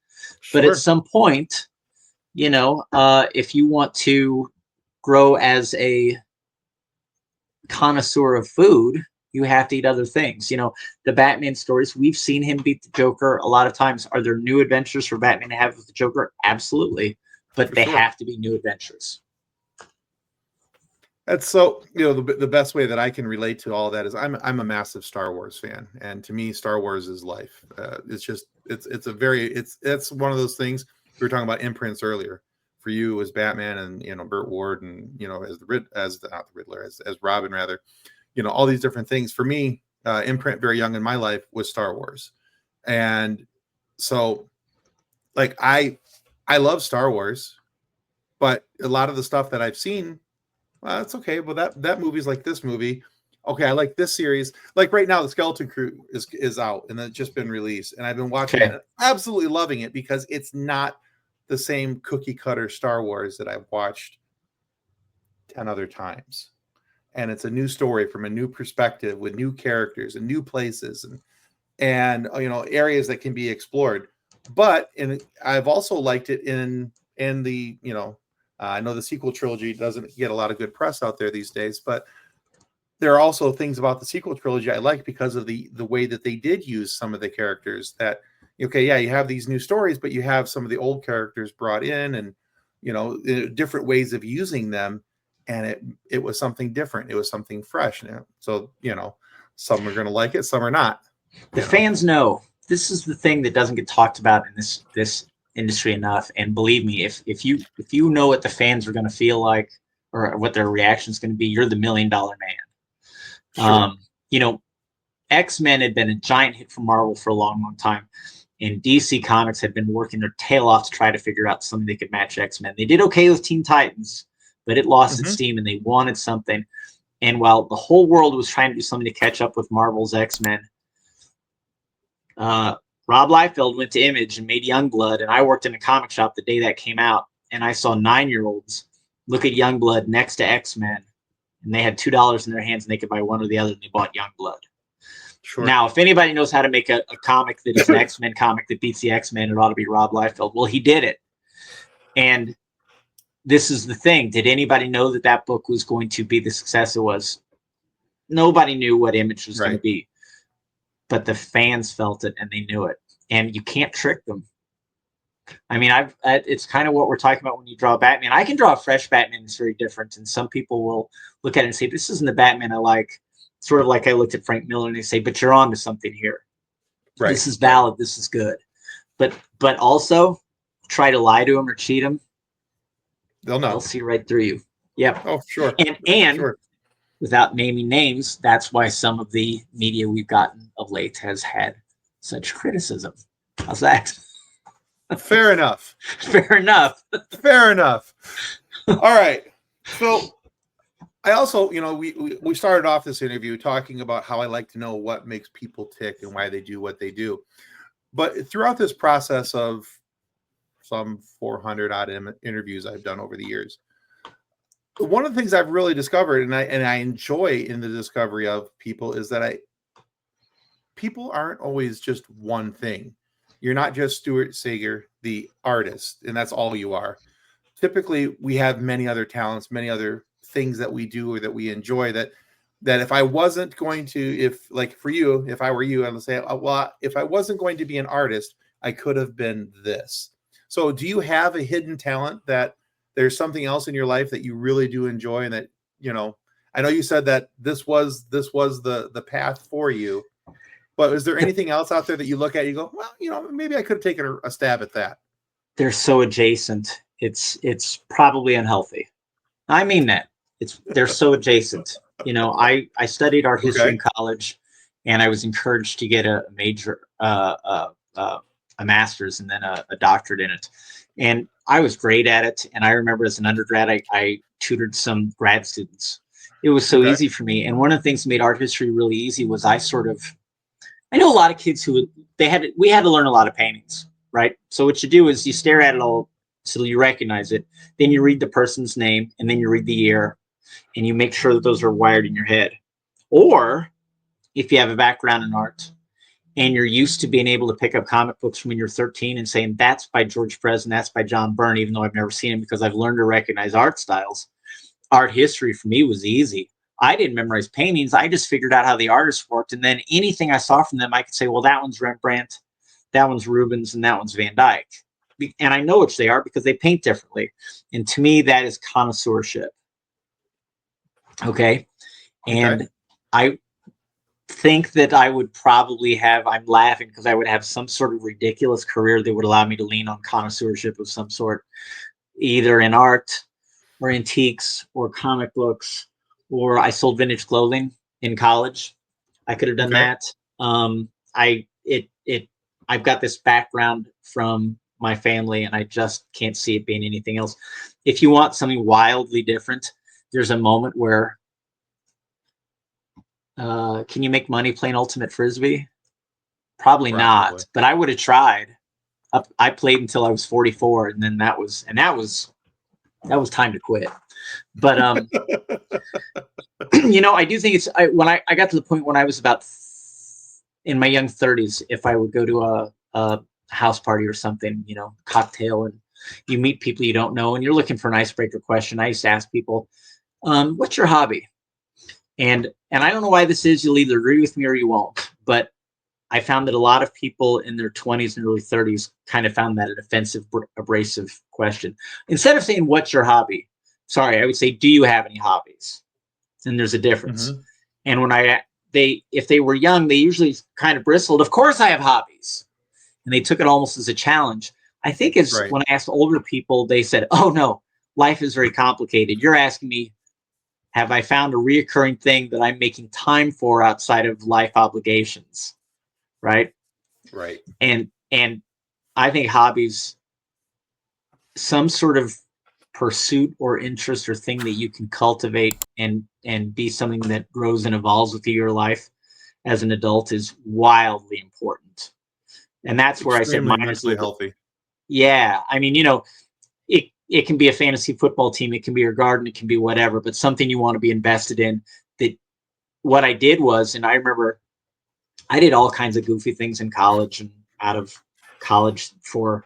[SPEAKER 2] Sure. But at some point, if you want to grow as a connoisseur of food, you have to eat other things. The Batman stories, we've seen him beat the Joker a lot of times. Are there new adventures for Batman to have with the Joker? Absolutely. But they have to be new adventures.
[SPEAKER 1] That's so, the best way that I can relate to all that is I'm a massive Star Wars fan. And to me, Star Wars is life. It's one of those things. We were talking about imprints earlier. For you as Batman and, Burt Ward and, as Robin rather, all these different things. For me, imprint very young in my life was Star Wars. And so like, I love Star Wars, but a lot of the stuff that I've seen, well, that's okay. Well, that movie's like this movie. Okay, I like this series. Like right now, the Skeleton Crew is out and it's just been released, and I've been watching it, absolutely loving it because it's not the same cookie cutter Star Wars that I've watched 10 other times, and it's a new story from a new perspective with new characters and new places and areas that can be explored. But I've also liked it in the I know the sequel trilogy doesn't get a lot of good press out there these days, but there are also things about the sequel trilogy I like because of the way that they did use some of the characters that, you have these new stories, but you have some of the old characters brought in and, different ways of using them. And it was something different. It was something fresh. So, some are going to like it, some are not.
[SPEAKER 2] The fans know. This is the thing that doesn't get talked about in this industry enough. And believe me, if you know what the fans are going to feel like or what their reaction is going to be, you're the $1 million man. Sure. X-Men had been a giant hit for Marvel for a long, long time. And DC Comics had been working their tail off to try to figure out something they could match X-Men. They did okay with Teen Titans, but it lost its steam, and they wanted something. And while the whole world was trying to do something to catch up with Marvel's X-Men, Rob Liefeld went to Image and made Youngblood, and I worked in a comic shop the day that came out, and I saw 9-year-olds look at Youngblood next to X-Men, and they had $2 in their hands, and they could buy one or the other, and they bought Youngblood. Sure. Now, if anybody knows how to make a comic that is an X-Men comic that beats the X-Men, it ought to be Rob Liefeld. Well, he did it. And this is the thing. Did anybody know that that book was going to be the success it was? Nobody knew what Image was going to be. But the fans felt it, and they knew it. And you can't trick them. I mean, it's kind of what we're talking about when you draw Batman. I can draw a fresh Batman that's very different, and some people will look at it and say, this isn't the Batman I like. Sort of like I looked at Frank Miller, and they say, but you're on to something here. Right. This is valid. This is good. But also try to lie to them or cheat them.
[SPEAKER 1] They'll know.
[SPEAKER 2] They'll see right through you. Yep.
[SPEAKER 1] Oh, sure.
[SPEAKER 2] And
[SPEAKER 1] sure.
[SPEAKER 2] Without naming names, that's why some of the media we've gotten of late has had such criticism. How's that?
[SPEAKER 1] Fair enough.
[SPEAKER 2] Fair enough.
[SPEAKER 1] Fair enough. All right. So I also, we started off this interview talking about how I like to know what makes people tick and why they do what they do. But throughout this process of some 400 odd interviews I've done over the years, one of the things I've really discovered, and I enjoy in the discovery of people, is that people aren't always just one thing. You're not just Stuart Sayger, the artist, and that's all you are. Typically, we have many other talents, many other things that we do or that we enjoy that if I wasn't going to, if for you, if I were you, I would say, well, if I wasn't going to be an artist, I could have been this. So do you have a hidden talent that there's something else in your life that you really do enjoy, and that, I know you said that this was the path for you, but is there anything else out there that you look at, you go, well, maybe I could have taken a stab at that?
[SPEAKER 2] They're so adjacent. It's probably unhealthy. I mean that. They're so adjacent. I studied art history in college, and I was encouraged to get a major, a master's, and then a doctorate in it. And I was great at it. And I remember as an undergrad, I tutored some grad students. It was so easy for me. And one of the things that made art history really easy was I know a lot of kids we had to learn a lot of paintings, right? So what you do is you stare at it all till you recognize it. Then you read the person's name, and then you read the year, and you make sure that those are wired in your head. Or if you have a background in art and you're used to being able to pick up comic books from when you're 13 and saying, that's by George Perez and that's by John Byrne, even though I've never seen him, because I've learned to recognize art styles. Art history for me was easy. I didn't memorize paintings. I just figured out how the artists worked. And then anything I saw from them, I could say, well, that one's Rembrandt, that one's Rubens, and that one's Van Dyck. And I know which they are because they paint differently. And to me, that is connoisseurship. Okay. And I think that I would probably I'm laughing because I would have some sort of ridiculous career that would allow me to lean on connoisseurship of some sort, either in art or antiques or comic books, or I sold vintage clothing in college. I could have done that. I've got this background from my family, and I just can't see it being anything else. If you want something wildly different, there's a moment where can you make money playing Ultimate Frisbee? Probably not, but I would have tried. I played until I was 44, and then that was time to quit. But I do think when I got to the point when I was about in my young 30s, if I would go to a house party or something, cocktail, and you meet people you don't know, and you're looking for an icebreaker question, I used to ask people, what's your hobby? And I don't know why this is. You'll either agree with me or you won't. But I found that a lot of people in their 20s and early 30s kind of found that an offensive, abrasive question. Instead of saying, what's your hobby? Sorry, I would say, do you have any hobbies? And there's a difference. Mm-hmm. And when if they were young, they usually kind of bristled. Of course I have hobbies. And they took it almost as a challenge. I think when I asked older people, they said, oh no, life is very complicated. You're asking me, have I found a reoccurring thing that I'm making time for outside of life obligations? Right.
[SPEAKER 1] Right.
[SPEAKER 2] And And I think hobbies, some sort of pursuit or interest or thing that you can cultivate and be something that grows and evolves with your life as an adult, is wildly important. And that's where I said
[SPEAKER 1] Extremely
[SPEAKER 2] mine is a
[SPEAKER 1] mentally
[SPEAKER 2] little bit.
[SPEAKER 1] healthy.
[SPEAKER 2] Yeah, I mean, it can be a fantasy football team, it can be your garden, it can be whatever, but something you want to be invested in. That what I did was, and I remember I did all kinds of goofy things in college and out of college. For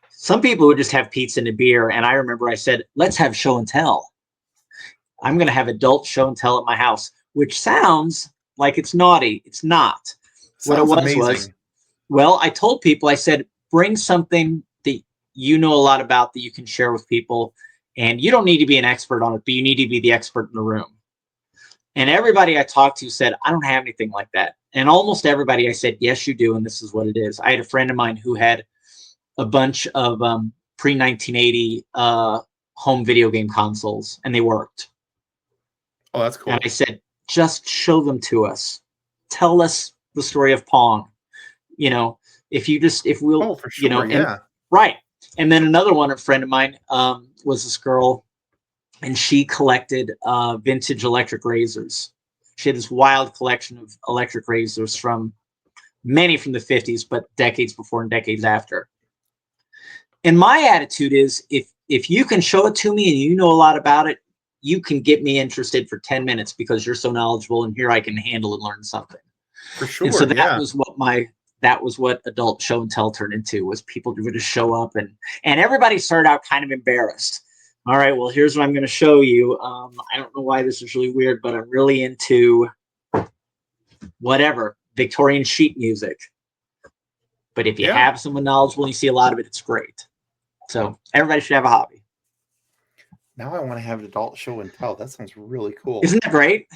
[SPEAKER 2] some people would just have pizza and a beer, and I remember I said, let's have show and tell. I'm going to have adult show and tell at my house, which sounds like it's naughty. It's not. What it
[SPEAKER 1] Sounds
[SPEAKER 2] was,
[SPEAKER 1] amazing.
[SPEAKER 2] well, I told people, I said, bring something that you know a lot about that you can share with people. And you don't need to be an expert on it, but you need to be the expert in the room. And everybody I talked to said, I don't have anything like that. And almost everybody I said, yes, you do. And this is what it is. I had a friend of mine who had a bunch of pre 1980 home video game consoles, and they worked.
[SPEAKER 1] Oh, that's
[SPEAKER 2] And I
[SPEAKER 1] cool.
[SPEAKER 2] said, just show them to us. Tell us the story of Pong. You know, if we'll,
[SPEAKER 1] Oh, for sure.
[SPEAKER 2] and
[SPEAKER 1] Yeah.
[SPEAKER 2] right. And then another one, a friend of mine was this girl, and she collected vintage electric razors. She had this wild collection of electric razors from many from the 50s, but decades before and decades after. And my attitude is, if you can show it to me and you know a lot about it, you can get me interested for 10 minutes because you're so knowledgeable, and here I can handle and learn something.
[SPEAKER 1] For
[SPEAKER 2] And so
[SPEAKER 1] sure. Yeah.
[SPEAKER 2] that was what adult show and tell turned into, was people would just show up, and everybody started out kind of embarrassed. All right, well, here's what I'm going to show you. I don't know why this is really weird, but I'm really into whatever Victorian sheet music. But if you
[SPEAKER 1] Yeah.
[SPEAKER 2] have someone knowledgeable and you see a lot of it, it's great. So everybody should have a hobby.
[SPEAKER 1] Now I want to have an adult show and tell. That sounds really cool.
[SPEAKER 2] Isn't that great?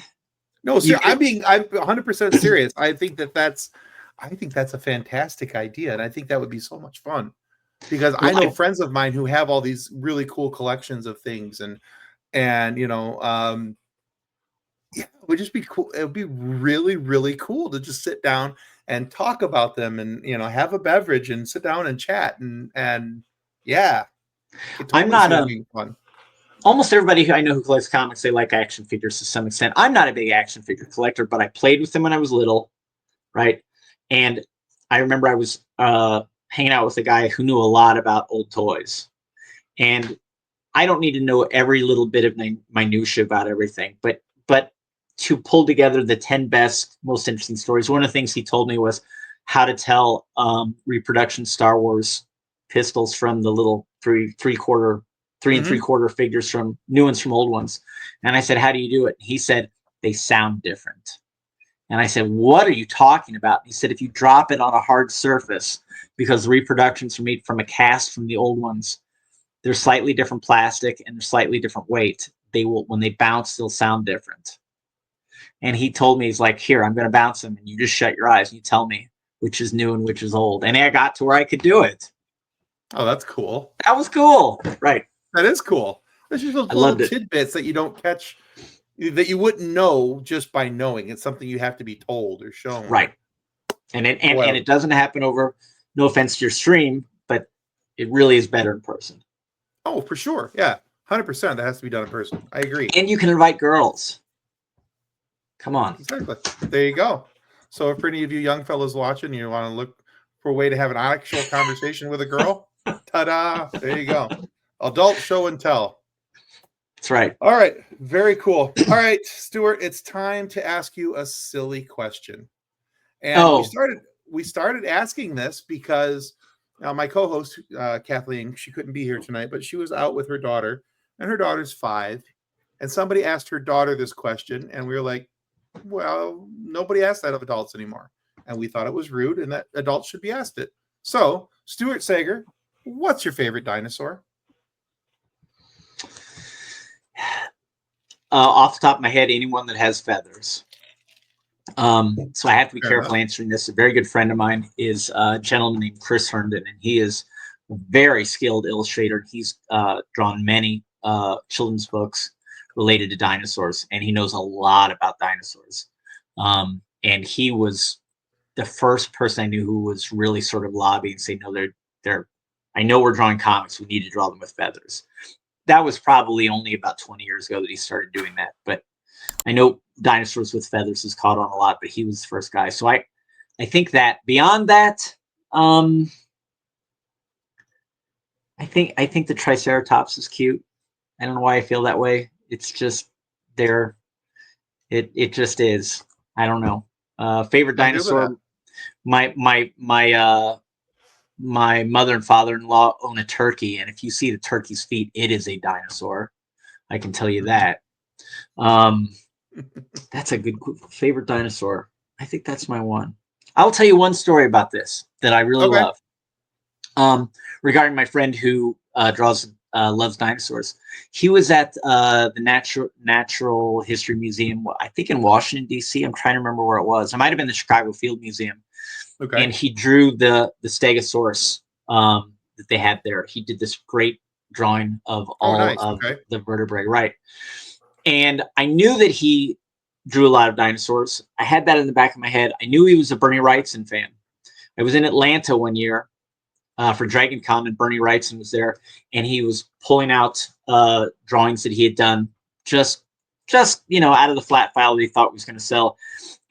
[SPEAKER 1] No,
[SPEAKER 2] You
[SPEAKER 1] sir,
[SPEAKER 2] could,
[SPEAKER 1] I'm 100% serious. I think that's a fantastic idea, and I think that would be so much fun because I know
[SPEAKER 2] well,
[SPEAKER 1] friends of mine who have all these really cool collections of things, and yeah, it would just be cool. It would be really, really cool to just sit down and talk about them, and have a beverage and sit down and chat, and yeah, I could
[SPEAKER 2] I'm
[SPEAKER 1] totally
[SPEAKER 2] not
[SPEAKER 1] see that being fun.
[SPEAKER 2] almost everybody who I know who collects comics, they like action figures to some extent. I'm not a big action figure collector, but I played with them when I was little, right? And I remember I was hanging out with a guy who knew a lot about old toys. And I don't need to know every little bit of minutia about everything, but to pull together the 10 best, most interesting stories. One of the things he told me was how to tell reproduction Star Wars pistols from the little three and three
[SPEAKER 1] Hmm.
[SPEAKER 2] quarter figures, from new ones from old ones. And I said, how do you do it? He said, they sound different. And I said, what are you talking about? He said, if you drop it on a hard surface, because the reproductions are made from a cast from the old ones, they're slightly different plastic and they're slightly different weight. They will, when they bounce, they'll sound different. And he told me, he's like, here, I'm going to bounce them, and you just shut your eyes and you tell me which is new and which is old. And I got to where I could do it.
[SPEAKER 1] Oh, that's cool.
[SPEAKER 2] That was cool. Right.
[SPEAKER 1] That is cool. There's just those
[SPEAKER 2] I
[SPEAKER 1] little
[SPEAKER 2] loved it.
[SPEAKER 1] tidbits that you don't catch, that you wouldn't know just by knowing. It's something you have to be told or shown.
[SPEAKER 2] Right. And
[SPEAKER 1] Boy,
[SPEAKER 2] it doesn't happen over, no offense to your stream, but it really is better in person.
[SPEAKER 1] oh, for sure. Yeah. 100%. That has to be done in person. I agree.
[SPEAKER 2] And you can invite girls. Come on.
[SPEAKER 1] Exactly. There you go. So if any of you young fellas watching, you want to look for a way to have an actual conversation with a girl, ta-da. There you go. Adult show and tell.
[SPEAKER 2] That's right.
[SPEAKER 1] All right. Very cool. All right, Stuart, it's time to ask you a silly question. And we
[SPEAKER 2] Oh,
[SPEAKER 1] started asking this because my co-host Kathleen, she couldn't be here tonight, but she was out with her daughter, and her daughter's 5. And somebody asked her daughter this question, and we were like, "Well, nobody asks that of adults anymore," and we thought it was rude, and that adults should be asked it. So, Stuart Sayger, what's your favorite dinosaur?
[SPEAKER 2] off the top of my head, anyone that has feathers. So I have to be
[SPEAKER 1] Fair
[SPEAKER 2] careful
[SPEAKER 1] enough.
[SPEAKER 2] answering this. A very good friend of mine is a gentleman named Chris Herndon, and he is a very skilled illustrator. He's drawn many children's books related to dinosaurs, and he knows a lot about dinosaurs. And he was the first person I knew who was really sort of lobbying, saying, no, they're, I know we're drawing comics. We need to draw them with feathers. That was probably only about 20 years ago that he started doing that. But I know dinosaurs with feathers has caught on a lot, but he was the first guy. So I think that beyond that, I think the Triceratops is cute. I don't know why I feel that way. It's just there. It just is. I don't know. Favorite dinosaur. My mother and father-in-law own a turkey, and if you see the turkey's feet, it is a dinosaur. I can tell you that. That's a good favorite dinosaur. I think that's my one. I'll tell you one story about this that I really love. Regarding my friend who loves dinosaurs. He was at the Natural History Museum, I think in Washington, D.C. I'm trying to remember where it was. It might have been the Chicago Field Museum. Okay. And he drew the Stegosaurus that they had there. He did this great drawing of all of the vertebrae, right? And I knew that he drew a lot of dinosaurs. I had that in the back of my head. I knew he was a Bernie Wrightson fan. I was in Atlanta one year for Dragon Con, and Bernie Wrightson was there, and he was pulling out drawings that he had done just out of the flat file that he thought was going to sell.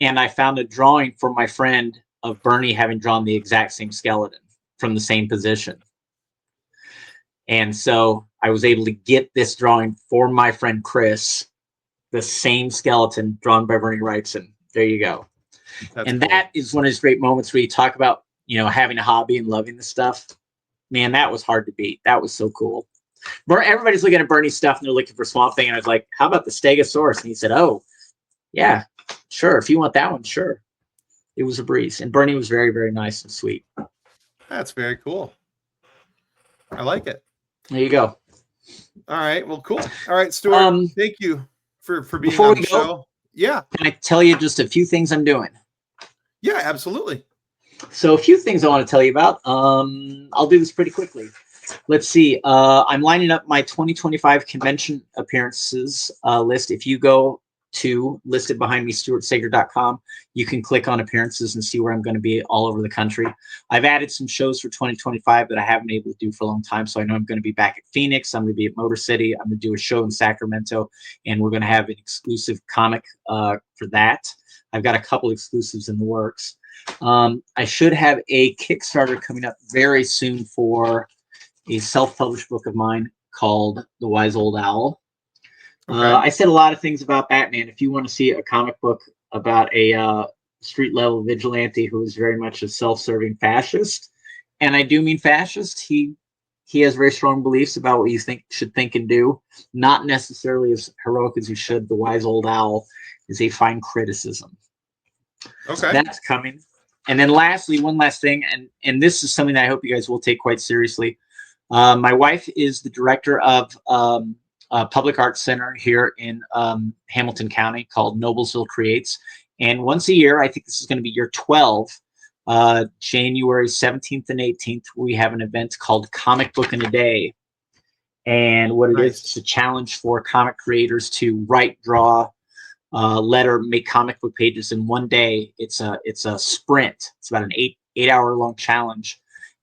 [SPEAKER 2] And I found a drawing for my friend of Bernie having drawn the exact same skeleton from the same position. And so I was able to get this drawing for my friend Chris, the same skeleton drawn by Bernie Wrightson. There you go. That's cool. That is one of those great moments where you talk about, having a hobby and loving the stuff. Man, that was hard to beat. That was so cool. Everybody's looking at Bernie's stuff and they're looking for Swamp Thing. And I was like, how about the Stegosaurus? And he said, oh, yeah, sure. If you want that one, sure. It was a breeze. And Bernie was very, very nice and sweet.
[SPEAKER 1] That's very cool. I like it.
[SPEAKER 2] There you go.
[SPEAKER 1] All right. Well, cool. All right, Stuart. Thank you for being on the show. Yeah.
[SPEAKER 2] Can I tell you just a few things I'm doing?
[SPEAKER 1] Yeah, absolutely.
[SPEAKER 2] So a few things I want to tell you about. I'll do this pretty quickly. Let's see. I'm lining up my 2025 convention appearances list. If you go to listed behind me, stuartsayger.com, you can click on appearances and see where I'm going to be all over the country. I've added some shows for 2025 that I haven't been able to do for a long time. So I know I'm going to be back at Phoenix. I'm going to be at Motor City. I'm going to do a show in Sacramento, and we're going to have an exclusive comic for that. I've got a couple exclusives in the works. I should have a Kickstarter coming up very soon for a self-published book of mine called The Wise Old Owl. Okay. I said a lot of things about Batman. If you want to see a comic book about a street-level vigilante who is very much a self-serving fascist, and I do mean fascist, he has very strong beliefs about what you should think and do, not necessarily as heroic as you should. The Wise Old Owl is a fine criticism. Okay. That's coming. And then lastly, one last thing, and this is something that I hope you guys will take quite seriously. My wife is the director of a public arts center here in Hamilton County called Noblesville Creates. And once a year, I think this is going to be year 12, January 17th and 18th, we have an event called Comic Book in a Day. And what it is, it's a challenge for comic creators to write, draw, letter, make comic book pages in one day. It's a sprint. It's about an eight hour long challenge.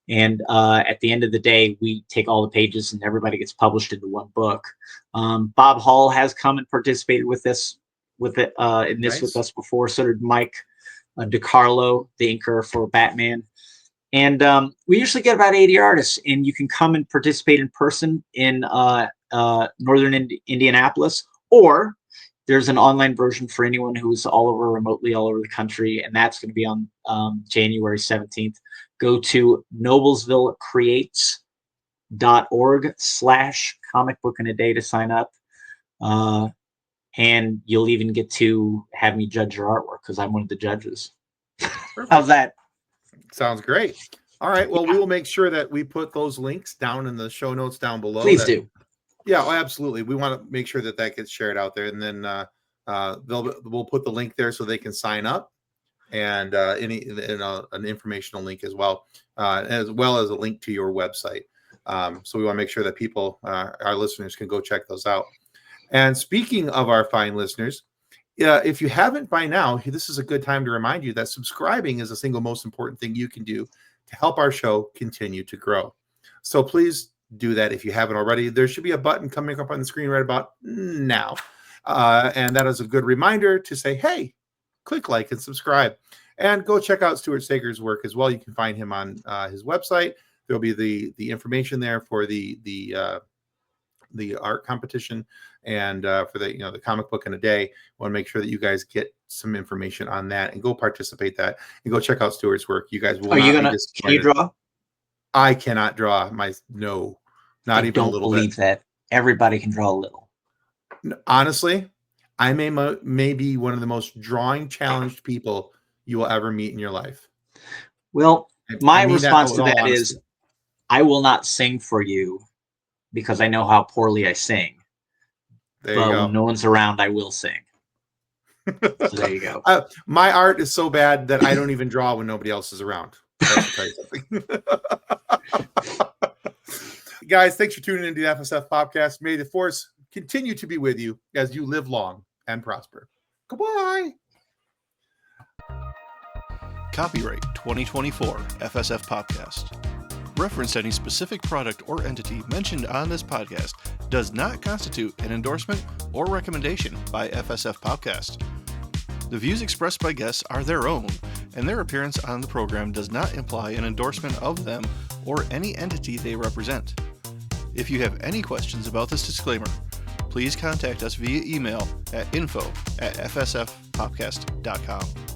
[SPEAKER 2] And at the end of the day, we take all the pages and everybody gets published into one book. Bob Hall has come and participated with us with us before. So did Mike DiCarlo, the inker for Batman. And we usually get about 80 artists, and you can come and participate in person in northern Indianapolis, or there's an online version for anyone who is remotely all over the country, and that's going to be on January 17th. Go to noblesvillecreates.org/comic book in a day to sign up. And you'll even get to have me judge your artwork because I'm one of the judges. How's that?
[SPEAKER 1] Sounds great. All right. Well, we will make sure that we put those links down in the show notes down below.
[SPEAKER 2] Please do.
[SPEAKER 1] Yeah, absolutely. We want to make sure that gets shared out there, and then we'll put the link there so they can sign up, and an informational link as well as a link to your website. So we want to make sure that people, our listeners, can go check those out. And speaking of our fine listeners, if you haven't by now, this is a good time to remind you that subscribing is the single most important thing you can do to help our show continue to grow. So please do that if you haven't already. There should be a button coming up on the screen right about now. And that is a good reminder to say, hey, click like and subscribe. And go check out Stuart Sayger's work as well. You can find him on his website. There'll be the information there for the art competition and for the comic book in a day. I want to make sure that you guys get some information on that and go participate that and go check out Stuart's work. You guys will not be disappointed.
[SPEAKER 2] Can you draw?
[SPEAKER 1] I cannot draw not even a little bit.
[SPEAKER 2] Believe that everybody can draw a little.
[SPEAKER 1] Honestly, I may be one of the most drawing challenged people you will ever meet in your life.
[SPEAKER 2] Well, my response to that is, I will not sing for you because I know how poorly I sing.
[SPEAKER 1] There you go.
[SPEAKER 2] When no one's around, I will sing. So there you go.
[SPEAKER 1] My art is so bad that I don't even draw when nobody else is around. Tell you something. Guys, thanks for tuning into the FSF podcast. May the force continue to be with you as you live long and prosper. Goodbye.
[SPEAKER 3] Copyright 2024 FSF Podcast. Reference any specific product or entity mentioned on this podcast does not constitute an endorsement or recommendation by FSF Podcast. The views expressed by guests are their own, and their appearance on the program does not imply an endorsement of them or any entity they represent. If you have any questions about this disclaimer, please contact us via email at info@fsfpodcast.com.